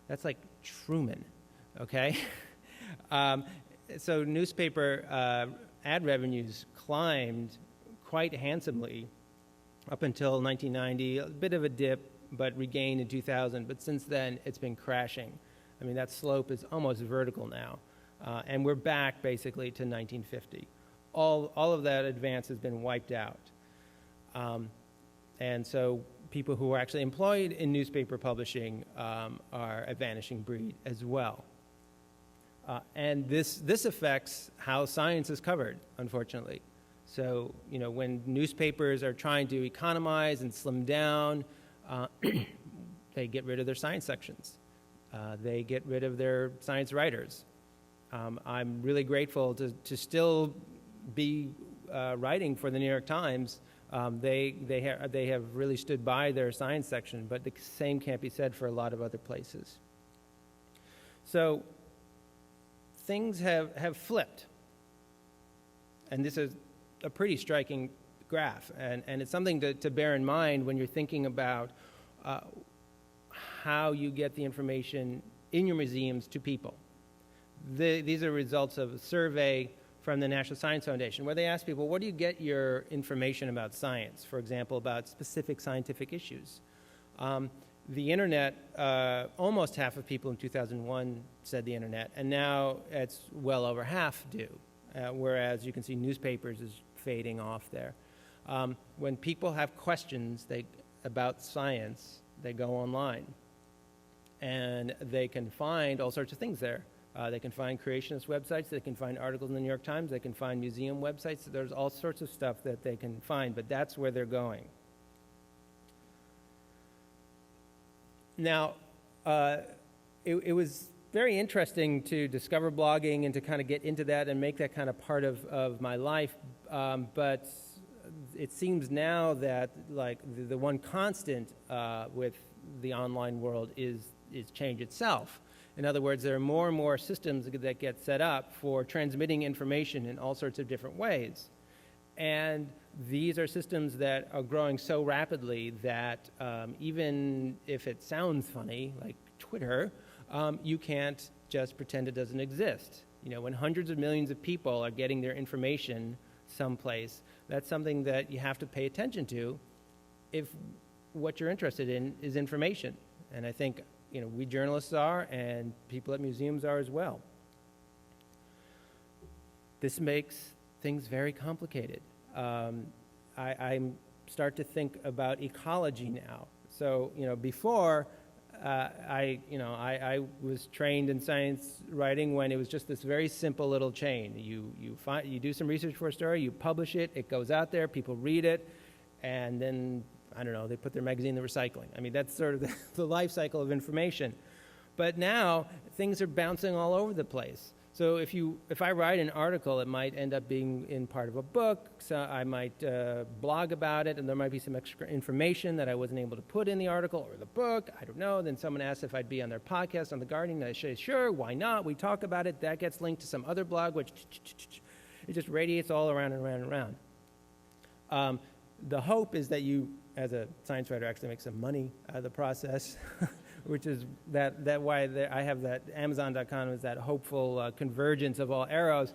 That's like Truman, okay? So newspaper ad revenues climbed quite handsomely up until 1990, a bit of a dip, but regained in 2000. But since then, it's been crashing. I mean, that slope is almost vertical now. And we're back basically to 1950. All of that advance has been wiped out. And so people who are actually employed in newspaper publishing are a vanishing breed as well. And this affects how science is covered, unfortunately. So, when newspapers are trying to economize and slim down, they get rid of their science sections. They get rid of their science writers. I'm really grateful to still be writing for the New York Times. They have really stood by their science section, but the same can't be said for a lot of other places. So things have flipped. And this is a pretty striking graph. And it's something to bear in mind when you're thinking about how you get the information in your museums to people. These are results of a survey from the National Science Foundation, where they ask people, where do you get your information about science? For example, about specific scientific issues. The internet, almost half of people in 2001 said the internet, and now it's well over half do, whereas you can see newspapers is fading off there. When people have questions about science, they go online, and they can find all sorts of things there. They can find creationist websites, they can find articles in the New York Times, they can find museum websites. There's all sorts of stuff that they can find, but that's where they're going. Now, it was very interesting to discover blogging and to kind of get into that and make that kind of part of my life, but it seems now that like the one constant with the online world is change itself. In other words, there are more and more systems that get set up for transmitting information in all sorts of different ways. And these are systems that are growing so rapidly that even if it sounds funny, like Twitter, you can't just pretend it doesn't exist. You know, when hundreds of millions of people are getting their information someplace, that's something that you have to pay attention to if what you're interested in is information. And I think, you know, we journalists are, and people at museums are as well. This makes things very complicated. I start to think about ecology now. So, you know, before, I was trained in science writing when it was just this very simple little chain. You do some research for a story, you publish it, it goes out there, people read it, and then, I don't know, they put their magazine in the recycling. I mean, that's sort of the life cycle of information. But now, things are bouncing all over the place. So if I write an article, it might end up being in part of a book, so I might blog about it, and there might be some extra information that I wasn't able to put in the article or the book, I don't know. Then someone asks if I'd be on their podcast on The Guardian, and I say, sure, why not? We talk about it, that gets linked to some other blog, which it just radiates all around and around and around. The hope is that you, as a science writer, actually make some money out of the process, which is that why I have that Amazon.com is that hopeful convergence of all arrows.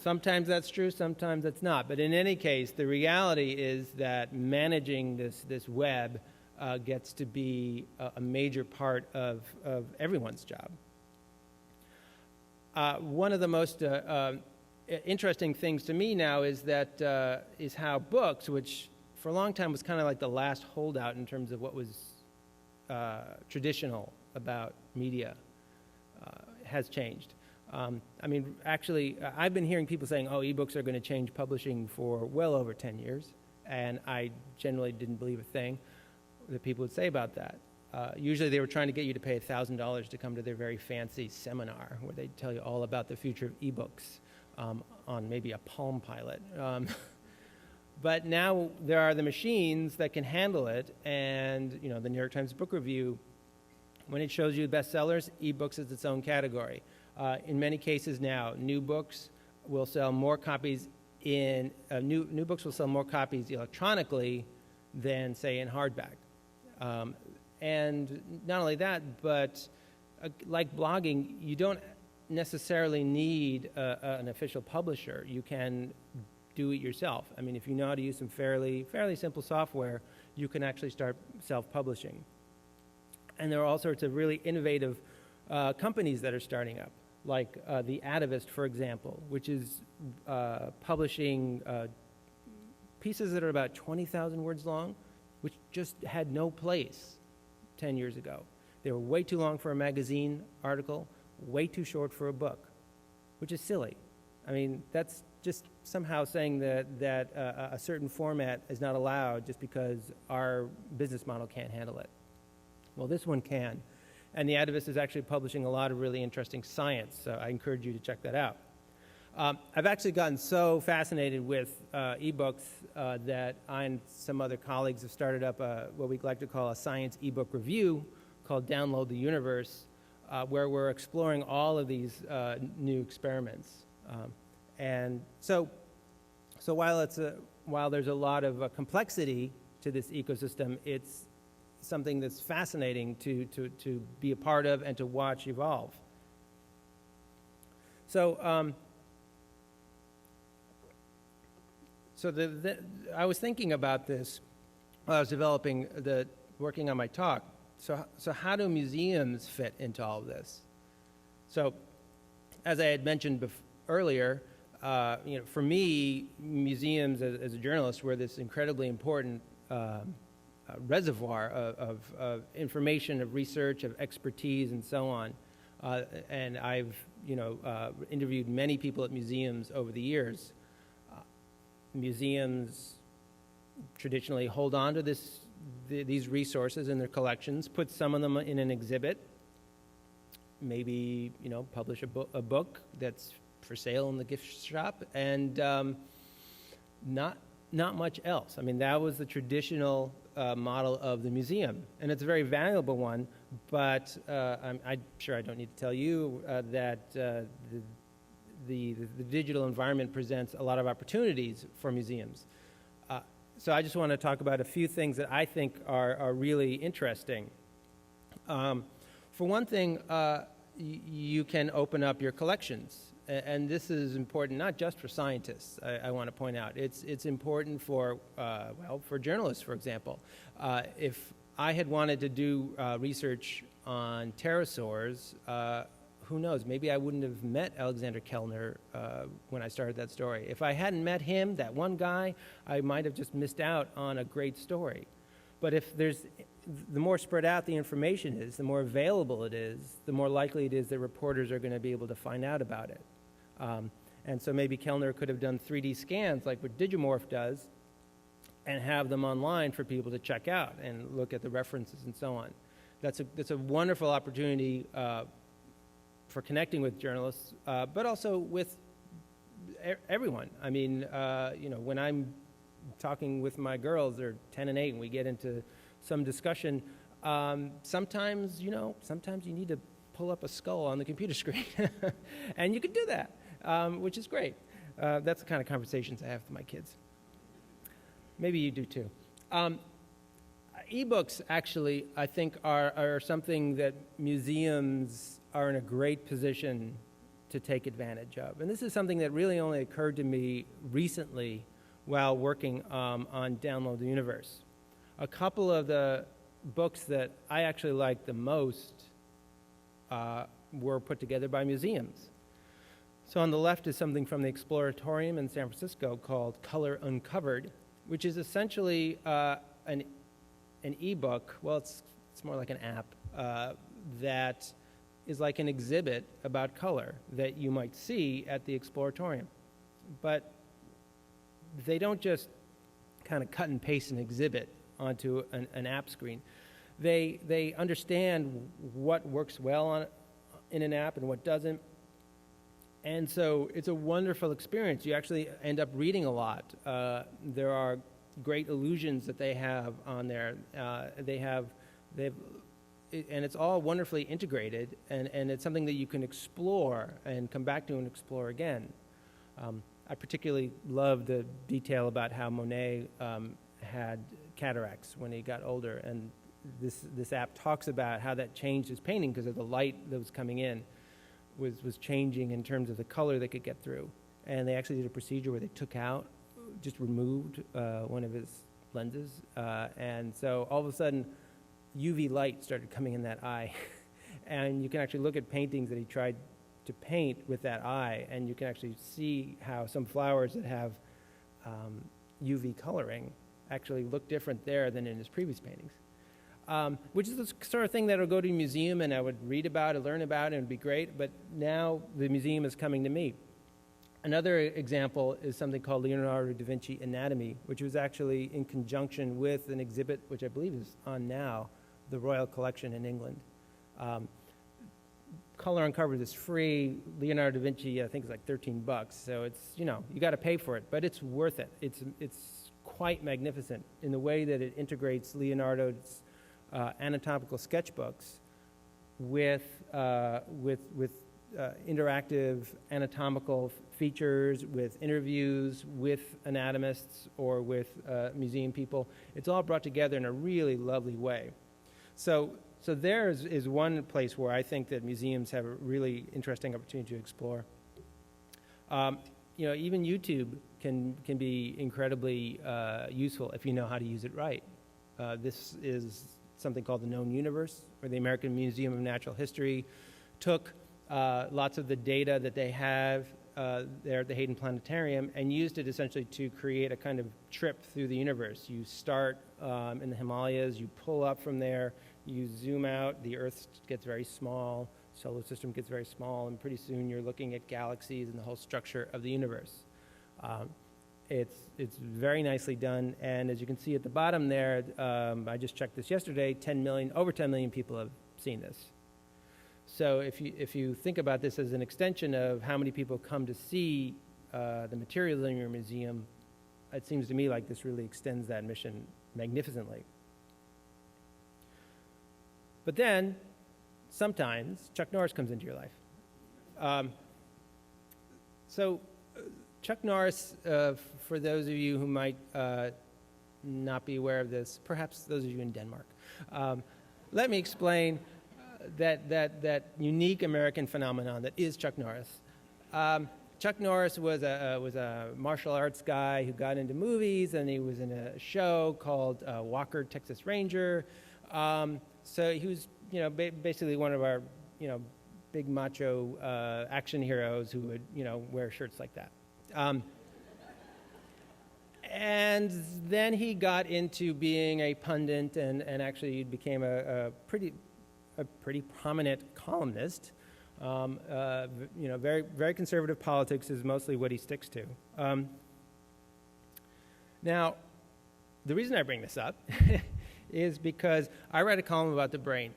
Sometimes that's true, sometimes that's not. But in any case, the reality is that managing this web gets to be a major part of everyone's job. One of the most interesting things to me now is that is how books, which for a long time was kind of like the last holdout in terms of what was traditional about media, has changed. I mean, actually, I've been hearing people saying, oh, ebooks are going to change publishing for well over 10 years, and I generally didn't believe a thing that people would say about that. Usually they were trying to get you to pay $1,000 to come to their very fancy seminar where they tell you all about the future of ebooks on maybe a Palm Pilot. But now there are the machines that can handle it, and you know, the New York Times Book Review, when it shows you bestsellers, ebooks is its own category. In many cases now, new books will sell more copies new books will sell more copies electronically than, say, in hardback. And not only that, but like blogging, you don't necessarily need an official publisher. You can do it yourself. I mean, if you know how to use some fairly simple software, you can actually start self-publishing. And there are all sorts of really innovative companies that are starting up, like the Atavist, for example, which is publishing pieces that are about 20,000 words long, which just had no place 10 years ago. They were way too long for a magazine article, way too short for a book, which is silly. I mean, that's just somehow saying that a certain format is not allowed just because our business model can't handle it. Well, this one can. And the Atavist is actually publishing a lot of really interesting science, so I encourage you to check that out. I've actually gotten so fascinated with ebooks that I and some other colleagues have started up what we'd like to call a science ebook review called Download the Universe, where we're exploring all of these new experiments. And so while there's a lot of complexity to this ecosystem, it's something that's fascinating to be a part of and to watch evolve. So I was thinking about this while I was working on my talk. So how do museums fit into all of this? So, as I had mentioned earlier, for me, museums as a journalist were this incredibly important reservoir of information, of research, of expertise, and so on. And I've, interviewed many people at museums over the years. Museums traditionally hold on to these resources in their collections, put some of them in an exhibit, maybe, publish a book that's for sale in the gift shop, and not much else. I mean, that was the traditional model of the museum, and it's a very valuable one, but I'm sure I don't need to tell you that the digital environment presents a lot of opportunities for museums. So I just want to talk about a few things that I think are really interesting. For one thing, you can open up your collections. And this is important not just for scientists, I want to point out. It's important for, for journalists, for example. If I had wanted to do research on pterosaurs, who knows, maybe I wouldn't have met Alexander Kellner when I started that story. If I hadn't met him, that one guy, I might have just missed out on a great story. But if the more spread out the information is, the more available it is, the more likely it is that reporters are going to be able to find out about it. And so maybe Kellner could have done 3D scans like what Digimorph does and have them online for people to check out and look at the references and so on. That's a wonderful opportunity for connecting with journalists, but also with everyone. I mean, when I'm talking with my girls, they're 10 and 8, and we get into some discussion, sometimes you need to pull up a skull on the computer screen, and you can do that, which is great. That's the kind of conversations I have with my kids. Maybe you do too. eBooks, actually, I think are something that museums are in a great position to take advantage of. And this is something that really only occurred to me recently while working on Download the Universe. A couple of the books that I actually liked the most were put together by museums. So on the left is something from the Exploratorium in San Francisco called Color Uncovered, which is essentially an ebook. Well, it's more like an app that is like an exhibit about color that you might see at the Exploratorium. But they don't just kind of cut and paste an exhibit onto an app screen. They understand what works well in an app and what doesn't. And so it's a wonderful experience. You actually end up reading a lot. There are great illusions that they have on there. And it's all wonderfully integrated, and it's something that you can explore and come back to and explore again. I particularly love the detail about how Monet had cataracts when he got older, and this app talks about how that changed his painting because of the light that was coming in was changing in terms of the color they could get through. And they actually did a procedure where they just removed one of his lenses, and so all of a sudden UV light started coming in that eye. And you can actually look at paintings that he tried to paint with that eye, and you can actually see how some flowers that have UV coloring actually look different there than in his previous paintings. Which is the sort of thing that will go to a museum and I would read about and learn about, and it would be great, but now the museum is coming to me. Another example is something called Leonardo da Vinci Anatomy, which was actually in conjunction with an exhibit, which I believe is on now, the Royal Collection in England. Color Uncovered is free. Leonardo da Vinci, I think, is like $13. So it's, you got to pay for it, but it's worth it. It's quite magnificent in the way that it integrates Leonardo's anatomical sketchbooks with interactive anatomical features, with interviews with anatomists or with museum people. It's all brought together in a really lovely way. So there is one place where I think that museums have a really interesting opportunity to explore. Even YouTube can be incredibly useful if you know how to use it right. This is something called the Known Universe, where the American Museum of Natural History took lots of the data that they have there at the Hayden Planetarium and used it essentially to create a kind of trip through the universe. You start in the Himalayas, you pull up from there, you zoom out, the Earth gets very small, solar system gets very small, and pretty soon you're looking at galaxies and the whole structure of the universe. It's very nicely done, and as you can see at the bottom there, I just checked this yesterday, over 10 million people have seen this. So if you think about this as an extension of how many people come to see the materials in your museum, it seems to me like this really extends that mission magnificently. But then, sometimes, Chuck Norris comes into your life. Chuck Norris, for those of you who might not be aware of this, perhaps those of you in Denmark, let me explain that unique American phenomenon that is Chuck Norris. Chuck Norris was a martial arts guy who got into movies, and he was in a show called Walker, Texas Ranger. So he was, basically one of our, big macho action heroes who would, wear shirts like that. And then he got into being a pundit, and actually became a pretty prominent columnist. Very, very conservative politics is mostly what he sticks to. Now, the reason I bring this up is because I write a column about the brain.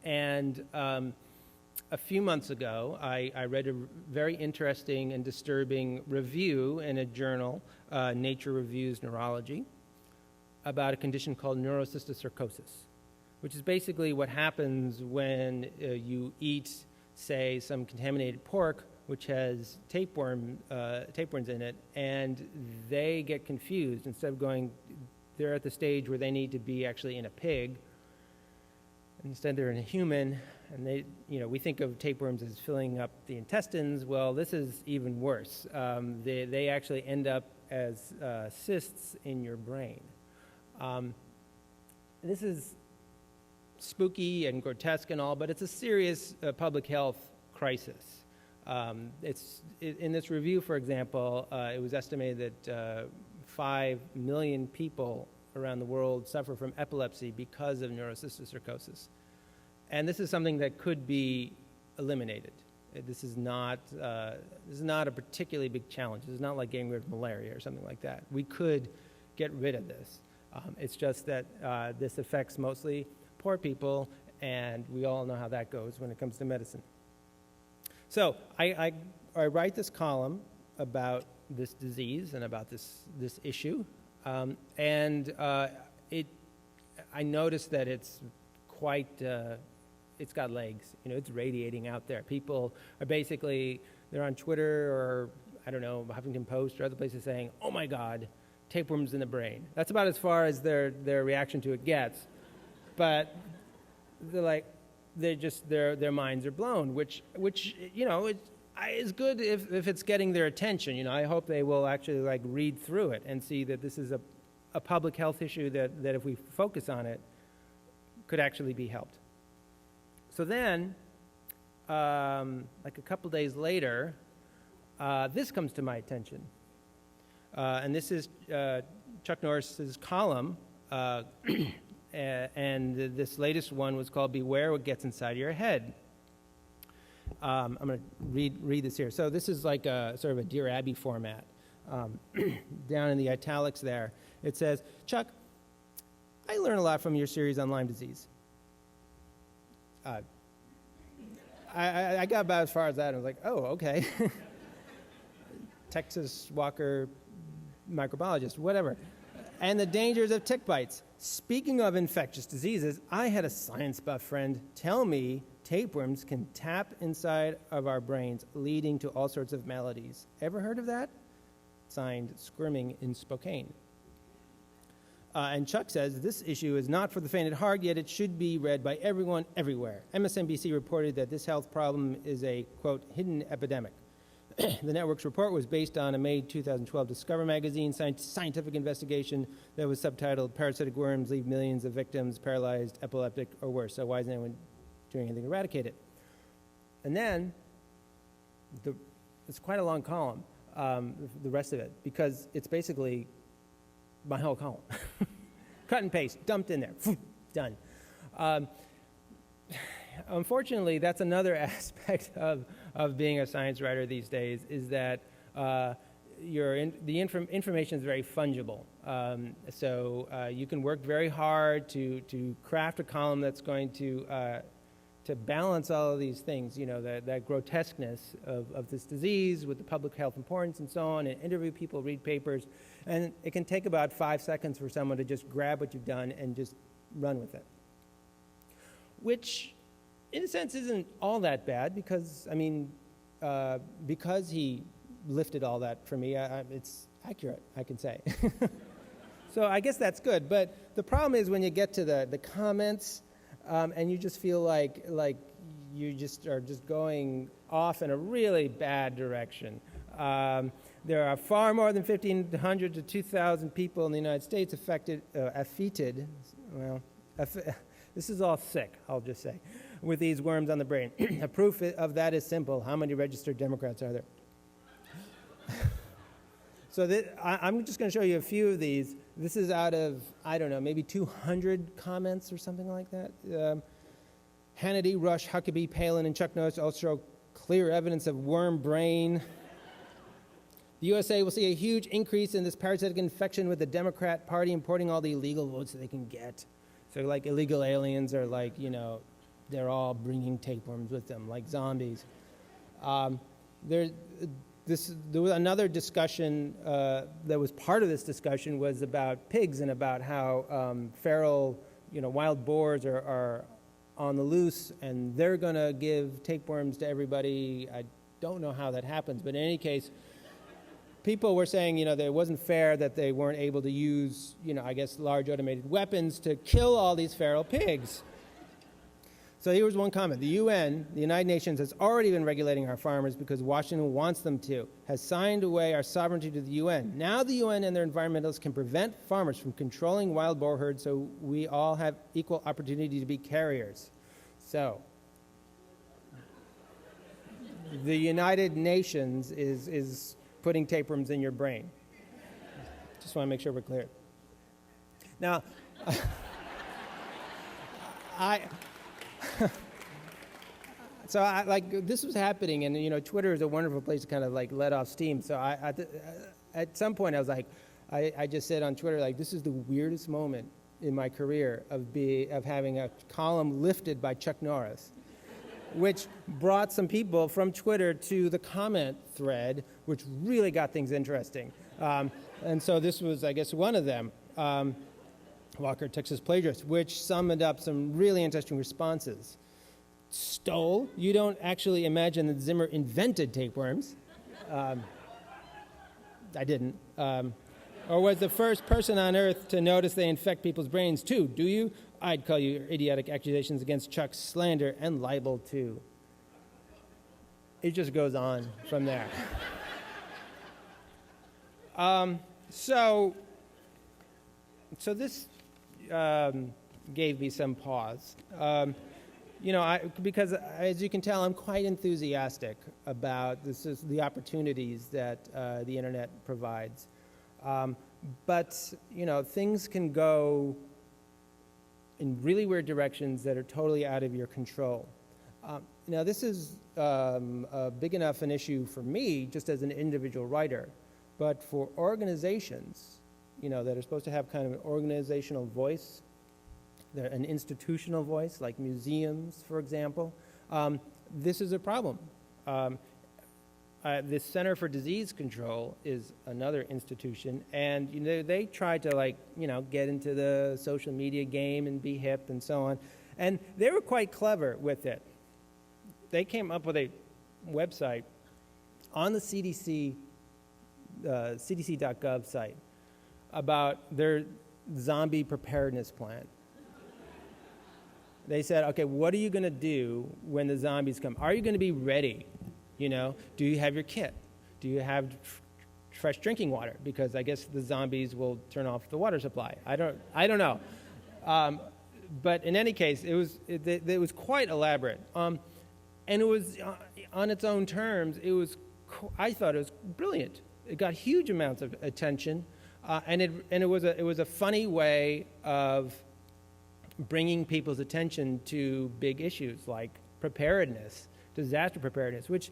And a few months ago, I read a very interesting and disturbing review in a journal, Nature Reviews Neurology, about a condition called neurocysticosis, which is basically what happens when you eat, say, some contaminated pork, which has tapeworms in it, and they get confused. Instead of they're at the stage where they need to be actually in a pig. Instead, they're in a human, and we think of tapeworms as filling up the intestines. Well, this is even worse. They actually end up as cysts in your brain. This is spooky and grotesque and all, but it's a serious public health crisis. In this review, for example, it was estimated that 5 million people around the world suffer from epilepsy because of neurocysticosis. And this is something that could be eliminated. This is not a particularly big challenge. This is not like getting rid of malaria or something like that. We could get rid of this. It's just that this affects mostly poor people, and we all know how that goes when it comes to medicine. So I write this column about this disease and about this issue, and I noticed that it's quite, it's got legs. It's radiating out there. People are basically, they're on Twitter or, I don't know, Huffington Post or other places saying, oh my God, tapeworms in the brain. That's about as far as their reaction to it gets. But they're like, their minds are blown, which is good if it's getting their attention. I hope they will actually read through it and see that this is a public health issue that if we focus on it, could actually be helped. So then, a couple days later, this comes to my attention. And this is Chuck Norris's column, and this latest one was called Beware What Gets Inside Your Head. I'm going to read this here. So this is like a sort of a Dear Abby format. Down in the italics there, it says, Chuck, I learned a lot from your series on Lyme disease. I got about as far as that, and I was like, oh, okay. Texas Walker microbiologist, whatever. And the dangers of tick bites. Speaking of infectious diseases, I had a science buff friend tell me tapeworms can tap inside of our brains, leading to all sorts of maladies. Ever heard of that? Signed, Squirming in Spokane. And Chuck says, this issue is not for the faint at heart, yet it should be read by everyone everywhere. MSNBC reported that this health problem is a, quote, hidden epidemic. The network's report was based on a May 2012 Discover magazine scientific investigation that was subtitled, Parasitic Worms Leave Millions of Victims Paralyzed, Epileptic, or Worse. So why isn't anyone doing anything to eradicate it? And then, it's quite a long column, the rest of it, because it's basically my whole column. Cut and paste, dumped in there, done. unfortunately, that's another aspect of being a science writer these days, is that information is very fungible. So you can work very hard to craft a column that's going to balance all of these things, that grotesqueness of this disease with the public health importance and so on, and interview people, read papers, and it can take about 5 seconds for someone to just grab what you've done and just run with it. Which, in a sense, isn't all that bad because, because he lifted all that for me, it's accurate, I can say. So I guess that's good, but the problem is when you get to the comments, and you just feel like you just are just going off in a really bad direction. There are far more than 1,500 to 2,000 people in the United States affected. This is all sick, I'll just say, with these worms on the brain. A proof of that is simple. How many registered Democrats are there? So I'm just going to show you a few of these. This is out of, I don't know, maybe 200 comments or something like that. Hannity, Rush, Huckabee, Palin, and Chuck Norris also show clear evidence of worm brain. The USA will see a huge increase in this parasitic infection with the Democrat Party importing all the illegal votes that they can get. So like illegal aliens are like, they're all bringing tapeworms with them, like zombies. There was another discussion that was part of this discussion was about pigs and about how feral, wild boars are on the loose and they're going to give tapeworms to everybody. I don't know how that happens, but in any case, people were saying, that it wasn't fair that they weren't able to use, large automated weapons to kill all these feral pigs. So here was one comment. The UN, the United Nations, has already been regulating our farmers because Washington wants them to, has signed away our sovereignty to the UN. Now the UN and their environmentalists can prevent farmers from controlling wild boar herds so we all have equal opportunity to be carriers. So the United Nations is putting tapeworms in your brain. Just want to make sure we're clear. Now, this was happening, and Twitter is a wonderful place to kind of let off steam. So at some point I was like, I just said on Twitter, this is the weirdest moment in my career of having a column lifted by Chuck Norris, which brought some people from Twitter to the comment thread, which really got things interesting. And so this was, I guess, one of them. Walker, Texas plagiarist, which summed up some really interesting responses. Stole. You don't actually imagine that Zimmer invented tapeworms. I didn't. Or was the first person on earth to notice they infect people's brains too, do you? I'd call you idiotic accusations against Chuck slander and libel too. It just goes on from there. So this gave me some pause. Because as you can tell, I'm quite enthusiastic about the opportunities that the internet provides. But things can go in really weird directions that are totally out of your control. Now, this is a big enough an issue for me, just as an individual writer, but for organizations, that are supposed to have kind of an organizational voice, an institutional voice, like museums, for example, this is a problem. The Center for Disease Control is another institution, and they tried to get into the social media game and be hip and so on, and they were quite clever with it. They came up with a website on the CDC, CDC.gov site about their zombie preparedness plan. They said, okay, what are you going to do when the zombies come? Are you going to be ready? Do you have your kit? Do you have fresh drinking water? Because I guess the zombies will turn off the water supply. I don't know. But in any case, it was quite elaborate. And it was on its own terms. I thought it was brilliant. It got huge amounts of attention, and it was a funny way of bringing people's attention to big issues like preparedness, disaster preparedness, which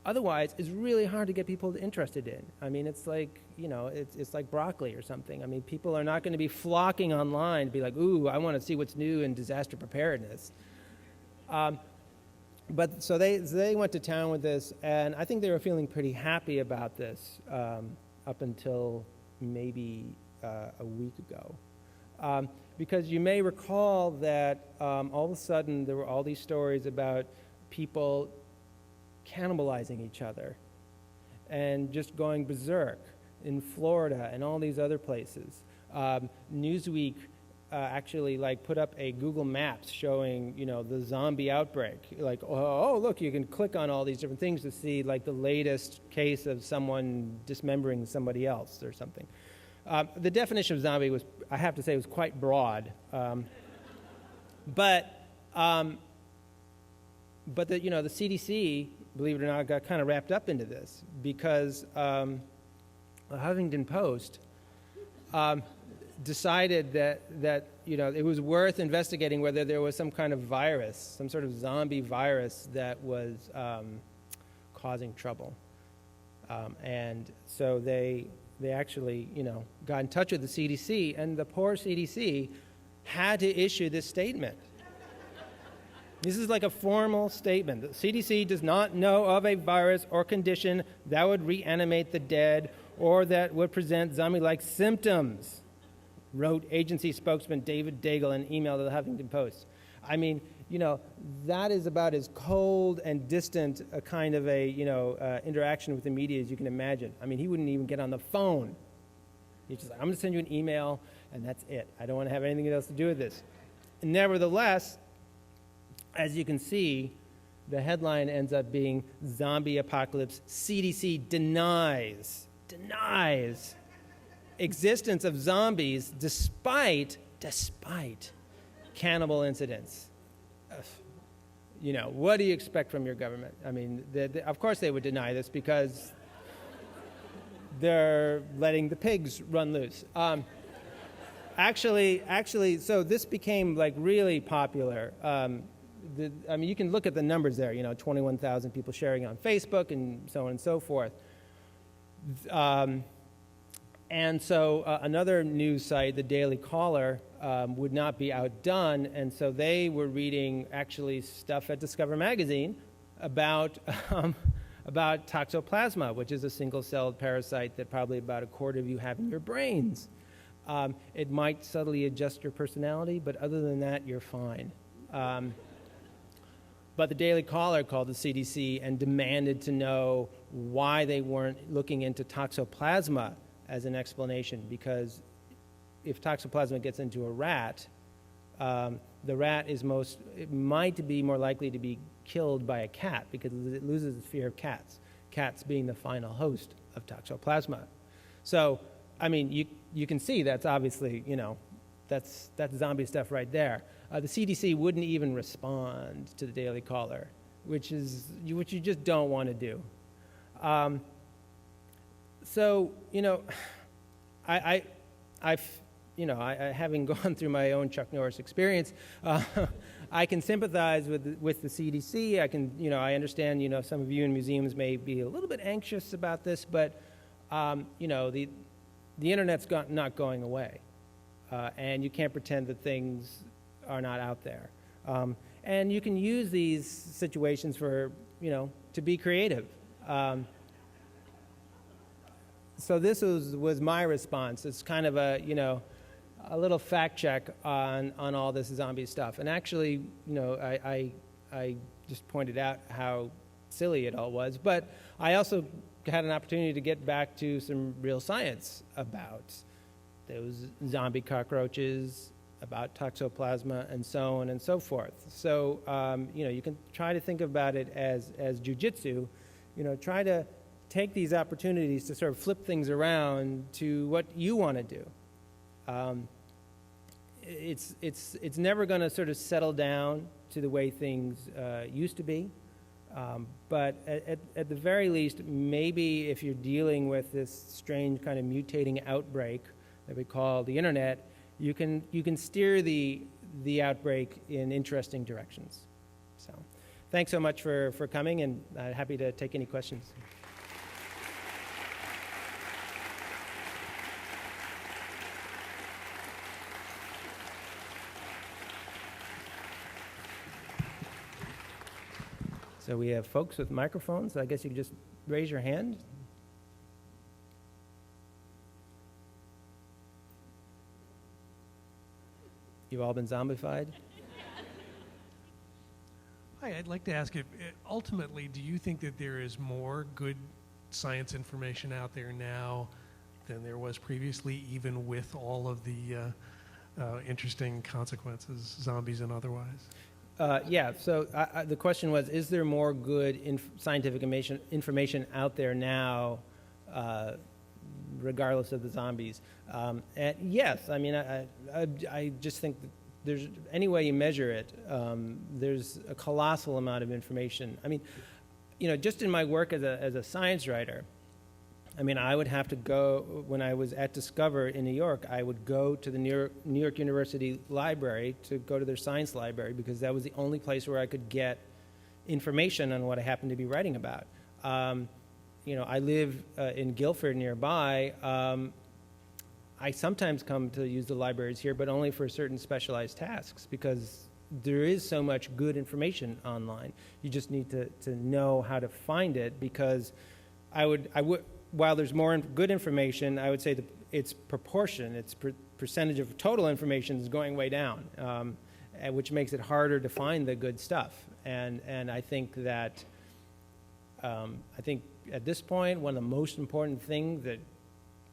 otherwise is really hard to get people interested in. I mean, it's like, it's like broccoli or something. I mean, people are not going to be flocking online to be like, ooh, I want to see what's new in disaster preparedness. But so they went to town with this, and I think they were feeling pretty happy about this up until maybe a week ago. Because you may recall that all of a sudden there were all these stories about people cannibalizing each other and just going berserk in Florida and all these other places. Newsweek actually put up a Google Maps showing, the zombie outbreak. Oh, look, you can click on all these different things to see the latest case of someone dismembering somebody else or something. The definition of zombie was, I have to say, was quite broad. But the CDC, believe it or not, got kind of wrapped up into this because the Huffington Post decided that it was worth investigating whether there was some kind of virus, some sort of zombie virus that was causing trouble. And so they actually, got in touch with the CDC, and the poor CDC had to issue this statement. This is like a formal statement. The CDC does not know of a virus or condition that would reanimate the dead or that would present zombie-like symptoms, wrote agency spokesman David Daigle in an email to the Huffington Post. I mean, that is about as cold and distant a kind of interaction with the media as you can imagine. I mean, he wouldn't even get on the phone. He's just like, I'm going to send you an email, and that's it. I don't want to have anything else to do with this. And nevertheless, as you can see, the headline ends up being Zombie Apocalypse, CDC denies existence of zombies despite cannibal incidents. What do you expect from your government? I mean, of course they would deny this because they're letting the pigs run loose. Actually, so this became really popular. You can look at the numbers there, 21,000 people sharing on Facebook and so on and so forth. And so another news site, the Daily Caller, would not be outdone, and so they were reading actually stuff at Discover Magazine about toxoplasma, which is a single-celled parasite that probably about a quarter of you have in your brains. It might subtly adjust your personality, but other than that, you're fine. But the Daily Caller called the CDC and demanded to know why they weren't looking into toxoplasma as an explanation, because if toxoplasma gets into a rat, the rat might be more likely to be killed by a cat because it loses its fear of cats being the final host of toxoplasma. So, I mean, you can see that's obviously, that's zombie stuff right there. The CDC wouldn't even respond to the Daily Caller, which you just don't want to do. So, having gone through my own Chuck Norris experience, I can sympathize with the CDC. I understand, some of you in museums may be a little bit anxious about this, but, the internet's not going away, and you can't pretend that things are not out there. And you can use these situations for, to be creative. So this was my response. It's kind of a little fact check on all this zombie stuff. And actually, I just pointed out how silly it all was. But I also had an opportunity to get back to some real science about those zombie cockroaches, about toxoplasma, and so on and so forth. So, you can try to think about it as jujitsu. Try to take these opportunities to sort of flip things around to what you want to do. It's never going to sort of settle down to the way things used to be. But at the very least, maybe if you're dealing with this strange kind of mutating outbreak that we call the internet, you can steer the the outbreak in interesting directions. So thanks so much for coming, and happy to take any questions. So we have folks with microphones. I guess you could just raise your hand. You've all been zombified? Hi, I'd like to ask if ultimately, do you think that there is more good science information out there now than there was previously, even with all of the interesting consequences, zombies and otherwise? Yeah, so the question was, is there more good scientific information out there now, regardless of the zombies? And yes, I mean, I just think that there's, any way you measure it, there's a colossal amount of information. I mean, you know, just in my work as a science writer, I mean, I would have to go, when I was at Discover in New York, I would go to the New York University library to go to their science library, because that was the only place where I could get information on what I happened to be writing about. You know, I live in Guilford nearby. I sometimes come to use the libraries here, but only for certain specialized tasks, because there is so much good information online. You just need to know how to find it, because I would while there's more good information, I would say that its proportion, its percentage of total information is going way down, which makes it harder to find the good stuff. And I think that, at this point, one of the most important things that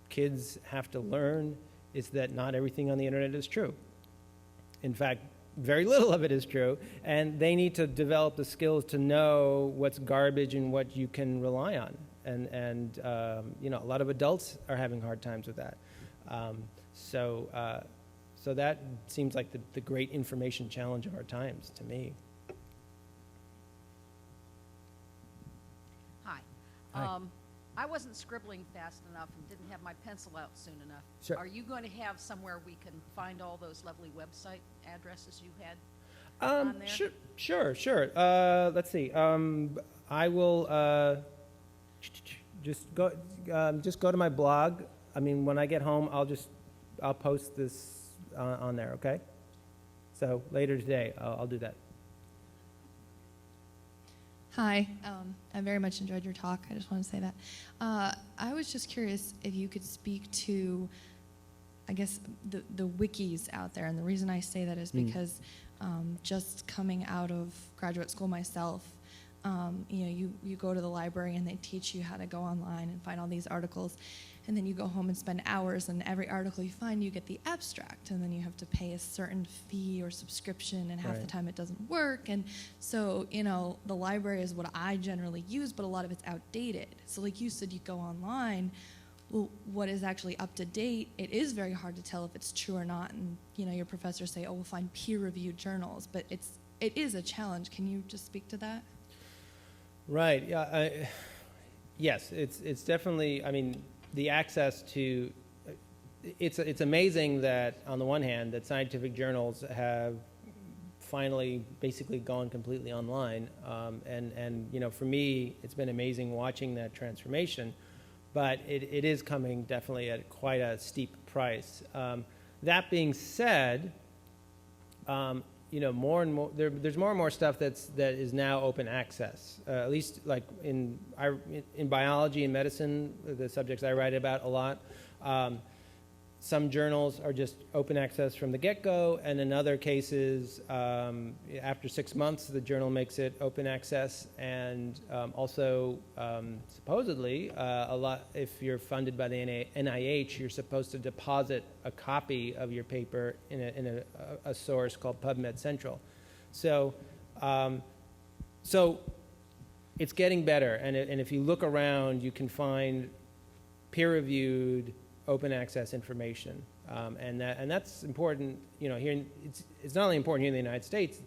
kids have to learn is that not everything on the internet is true. In fact, very little of it is true, and they need to develop the skills to know what's garbage and what you can rely on. And you know, a lot of adults are having hard times with that. So that seems like the great information challenge of our times to me. Hi. Hi. I wasn't scribbling fast enough and didn't have my pencil out soon enough. Sure. Are you going to have somewhere we can find all those lovely website addresses you had on there? Sure. Let's see. I will just go to my blog. I mean, when I get home, I'll post this on there. Okay. So later today, I'll do that. Hi, I very much enjoyed your talk. I just want to say that. I was just curious if you could speak to, I guess, the wikis out there. And the reason I say that is because just coming out of graduate school myself, you know, you go to the library and they teach you how to go online and find all these articles. And then you go home and spend hours, and every article you find, you get the abstract, and then you have to pay a certain fee or subscription, and half the time it doesn't work. And so, you know, the library is what I generally use, but a lot of it's outdated. So like you said, you go online, well, what is actually up to date? It is very hard to tell if it's true or not. And, you know, your professors say, oh, we'll find peer-reviewed journals, but it is a challenge. Can you just speak to that? Right, yeah, yes, it's definitely, I mean, the access to, it's amazing that, on the one hand, that scientific journals have finally basically gone completely online. And you know, for me, it's been amazing watching that transformation, but it is coming definitely at quite a steep price. That being said, you know, more and more, there's more and more stuff that is now open access. At least like in biology and medicine, the subjects I write about a lot. Some journals are just open access from the get-go, and in other cases, after 6 months, the journal makes it open access. And also, supposedly, a lot, if you're funded by the NIH, you're supposed to deposit a copy of your paper in a source called PubMed Central. So, so it's getting better. And if you look around, you can find peer-reviewed open access information, and that's important. You know, here it's not only important here in the United States.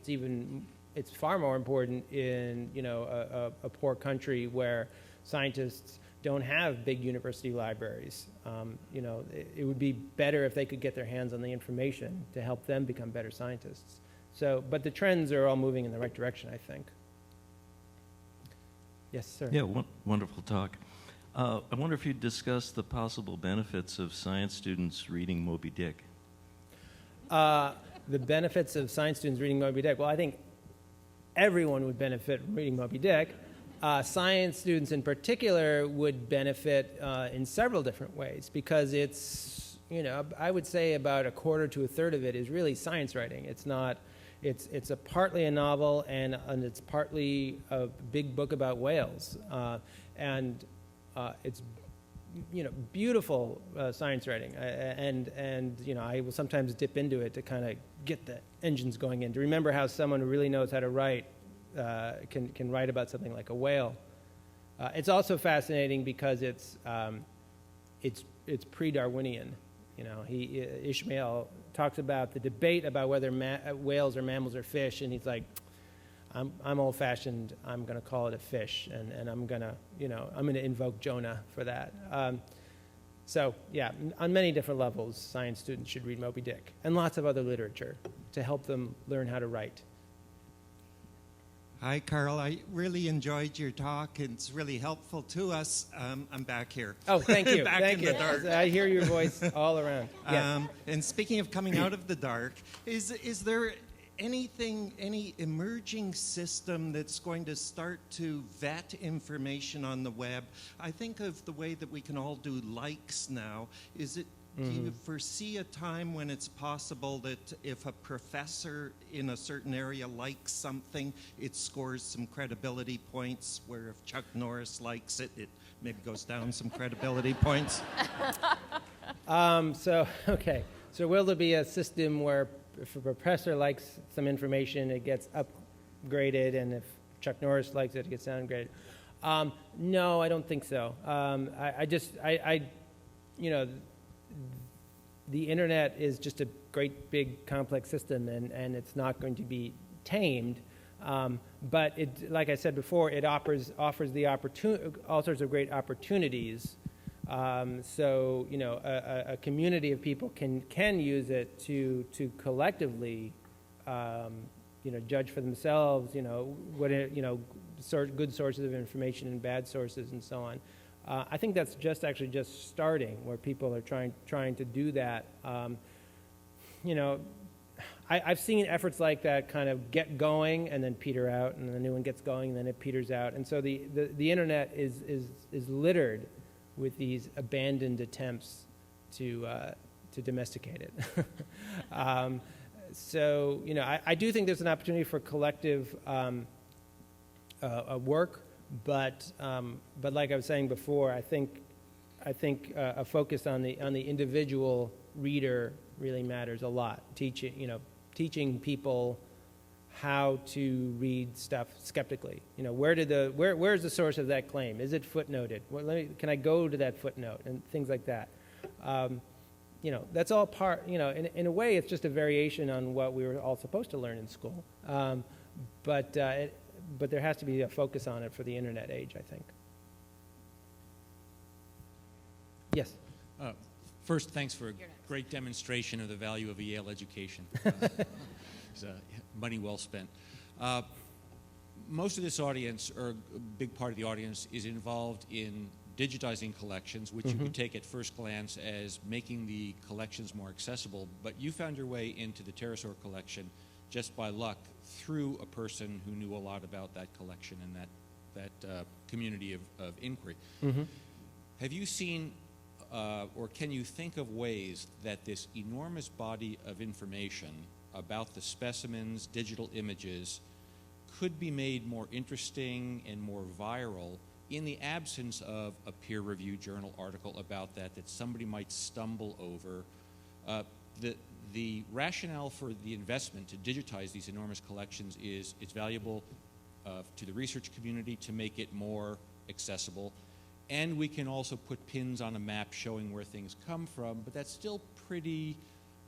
It's far more important in, you know, a poor country where scientists don't have big university libraries. It would be better if they could get their hands on the information to help them become better scientists. So, but the trends are all moving in the right direction, I think. Yes, sir. Yeah, wonderful talk. I wonder if you'd discuss the possible benefits of science students reading Moby Dick. The benefits of science students reading Moby Dick. Well, I think everyone would benefit from reading Moby Dick. Science students in particular would benefit in several different ways, because it's, I would say about a quarter to a third of it is really science writing. It's not, it's partly a novel, and it's partly a big book about whales. It's beautiful science writing, and I will sometimes dip into it to kind of get the engines going in, to remember how someone who really knows how to write can write about something like a whale. It's also fascinating because it's pre-Darwinian. Ishmael talks about the debate about whether whales are mammals or fish, and he's like, I'm old-fashioned. I'm going to call it a fish, and I'm going to invoke Jonah for that. So yeah, on many different levels, science students should read Moby Dick and lots of other literature to help them learn how to write. Hi, Carl. I really enjoyed your talk. It's really helpful to us. I'm back here. Oh, thank you. Back thank in you. the dark. I hear your voice all around. Yes. And speaking of coming out of the dark, is there any emerging system that's going to start to vet information on the web? I think of the way that we can all do likes now. Do you foresee a time when it's possible that if a professor in a certain area likes something, it scores some credibility points, where if Chuck Norris likes it, it maybe goes down some credibility points? So will there be a system where if a professor likes some information, it gets upgraded, and if Chuck Norris likes it, it gets downgraded? No, I don't think so. The internet is just a great, big, complex system, and it's not going to be tamed. But it, like I said before, it offers the all sorts of great opportunities. So a community of people can use it to collectively, judge for themselves, good sources of information and bad sources and so on. I think that's just starting, where people are trying to do that. I've seen efforts like that kind of get going and then peter out, and then the new one gets going and then it peters out. And so the internet is littered with these abandoned attempts to domesticate it. I do think there's an opportunity for collective work. But like I was saying before, I think a focus on the individual reader really matters a lot. Teaching people how to read stuff skeptically. Where's the source of that claim? Is it footnoted? Can I go to that footnote and things like that? That's all part. In a way, it's just a variation on what we were all supposed to learn in school. But there has to be a focus on it for the internet age, I think. Yes? First, thanks for a great demonstration of the value of a Yale education. It's money well spent. Most of this audience, or a big part of the audience, is involved in digitizing collections, which you could take at first glance as making the collections more accessible. But you found your way into the pterosaur collection just by luck, through a person who knew a lot about that collection and that community of inquiry. Have you seen, or can you think of ways that this enormous body of information about the specimens, digital images, could be made more interesting and more viral in the absence of a peer-reviewed journal article about that somebody might stumble over? The rationale for the investment to digitize these enormous collections is it's valuable to the research community to make it more accessible, and we can also put pins on a map showing where things come from, but that's still pretty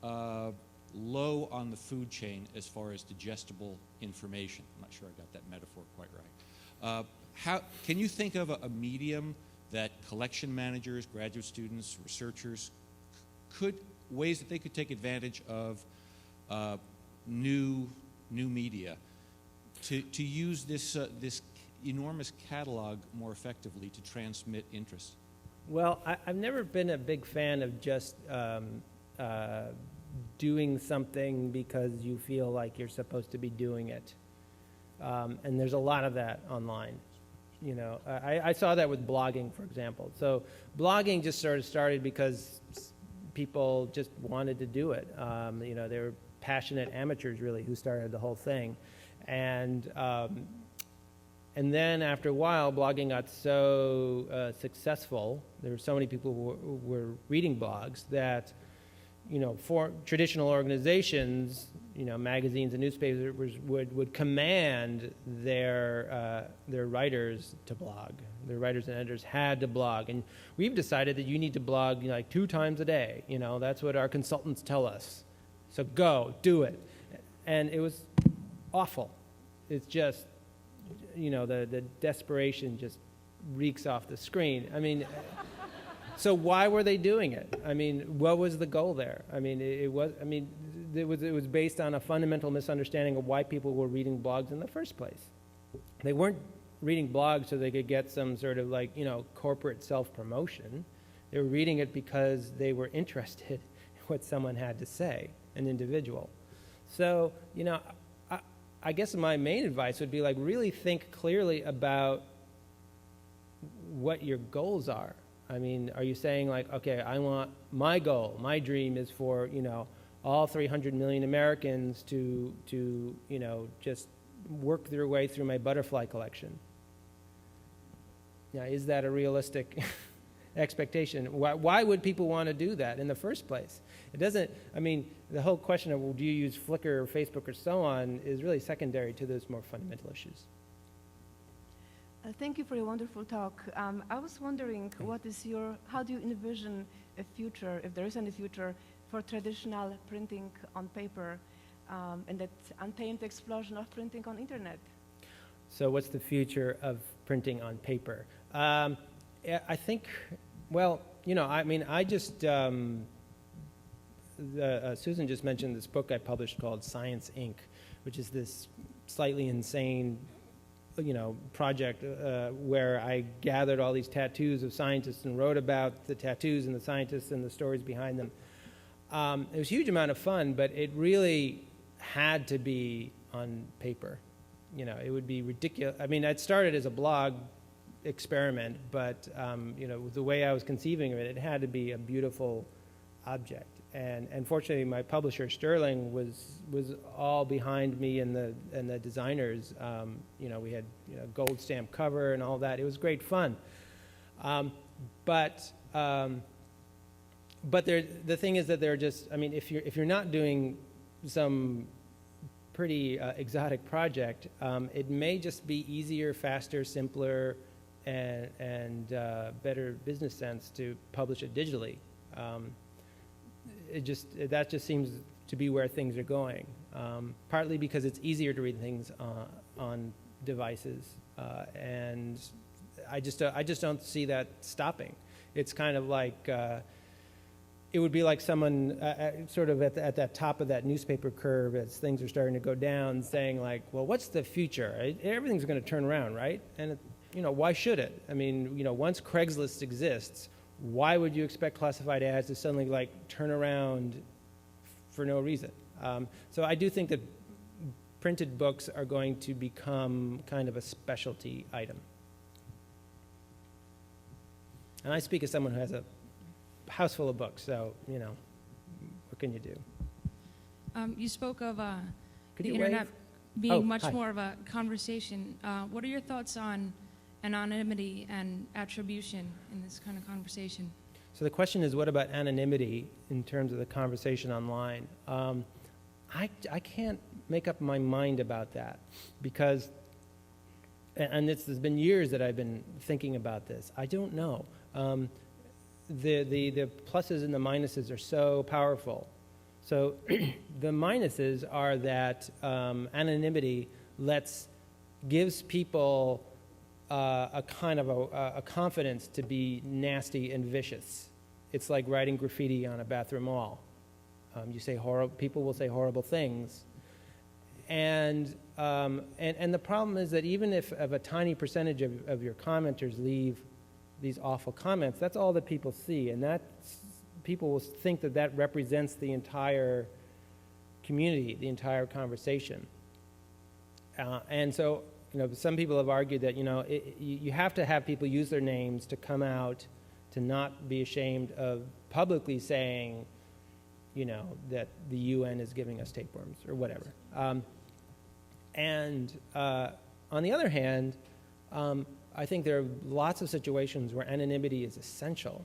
low on the food chain as far as digestible information. I'm not sure I got that metaphor quite right. Can you think of a medium that collection managers, graduate students, researchers ways that they could take advantage of new media to use this enormous catalog more effectively to transmit interest? Well, I've never been a big fan of just doing something because you feel like you're supposed to be doing it. And there's a lot of that online. You know, I saw that with blogging, for example. So blogging just sort of started because people just wanted to do it. You know, they were passionate amateurs, really, who started the whole thing. And then after a while, blogging got so successful, there were so many people who were reading blogs that, you know, for traditional organizations, you know, magazines and newspapers would command their writers to blog. Their writers and editors had to blog. And we've decided that you need to blog, you know, like 2 times a day. You know, that's what our consultants tell us. So go, do it. And it was awful. It's just, you know, the desperation just reeks off the screen. I mean, so why were they doing it? I mean, what was the goal there? I mean, it was based on a fundamental misunderstanding of why people were reading blogs in the first place. They weren't reading blogs so they could get some sort of, like, you know, corporate self-promotion. They were reading it because they were interested in what someone had to say, an individual. So, you know, I guess my main advice would be, like, really think clearly about what your goals are. I mean, are you saying, like, okay, I want my goal, my dream is for, you know, all 300 million Americans to you know, just work their way through my butterfly collection? Now, is that a realistic expectation? Why would people want to do that in the first place? It doesn't, I mean, the whole question of, well, do you use Flickr or Facebook or so on is really secondary to those more fundamental issues. Thank you for your wonderful talk. I was wondering, how do you envision a future, if there is any future, for traditional printing on paper and that untamed explosion of printing on internet? So what's the future of printing on paper? I think, well, you know, I mean, I just, Susan just mentioned this book I published called Science Inc., which is this slightly insane, you know, project where I gathered all these tattoos of scientists and wrote about the tattoos and the scientists and the stories behind them. It was a huge amount of fun, but it really had to be on paper. You know, it would be ridiculous. I mean, it started as a blog experiment, but, you know, the way I was conceiving of it, it had to be a beautiful object. And unfortunately, my publisher, Sterling, was all behind me and the designers. You know, we had, you know, gold stamp cover and all that. It was great fun. But the thing is that they're just, I mean, if you're not doing some pretty exotic project, it may just be easier, faster, simpler, and better business sense to publish it digitally. That just seems to be where things are going. Partly because it's easier to read things on devices, and I just don't see that stopping. It's kind of like it would be like someone sort of at that top of that newspaper curve as things are starting to go down, saying, like, well, what's the future? Everything's going to turn around, right? And you know, why should it? I mean, you know, once Craigslist exists, why would you expect classified ads to suddenly, like, turn around for no reason? So I do think that printed books are going to become kind of a specialty item. And I speak as someone who has a house full of books, so, you know, what can you do? You spoke of the you internet wave? being much hi. more of a conversation. What are your thoughts on anonymity and attribution in this kind of conversation? So the question is, what about anonymity in terms of the conversation online? I can't make up my mind about that because, and there's been years that I've been thinking about this. I don't know. The pluses and the minuses are so powerful. So the minuses are that anonymity gives people a kind of a confidence to be nasty and vicious. It's like writing graffiti on a bathroom wall. You say people will say horrible things. And the problem is that even if a tiny percentage of your commenters leave these awful comments, that's all that people see, and people will think that that represents the entire community, the entire conversation. And so, some people have argued that, you have to have people use their names to come out, to not be ashamed of publicly saying, that the UN is giving us tapeworms or whatever. And on the other hand, I think there are lots of situations where anonymity is essential.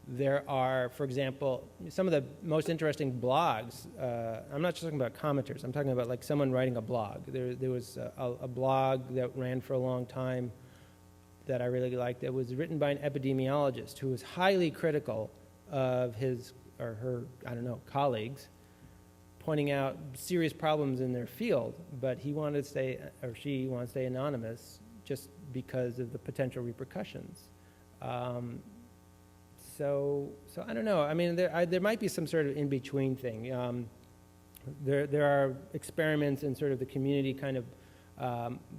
There are, for example, some of the most interesting blogs. I'm not just talking about commenters. I'm talking about like someone writing a blog. There was a blog that ran for a long time that I really liked. That was written by an epidemiologist who was highly critical of his or her, colleagues, pointing out serious problems in their field, but he wanted to stay, or she wanted to stay anonymous just because of the potential repercussions. So I don't know. I mean, there might be some sort of in-between thing. There are experiments in sort of the community kind of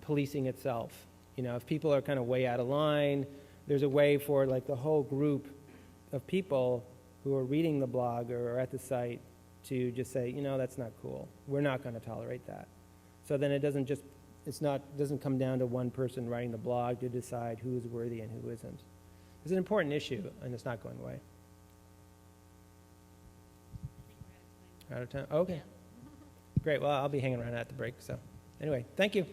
policing itself. If people are kind of way out of line, there's a way for like the whole group of people who are reading the blog or are at the site to just say, that's not cool. We're not going to tolerate that. So then it doesn't come down to one person writing the blog to decide who is worthy and who isn't. It's an important issue, and it's not going away. Out of time? Okay. Great. Well, I'll be hanging around at the break. So anyway, thank you.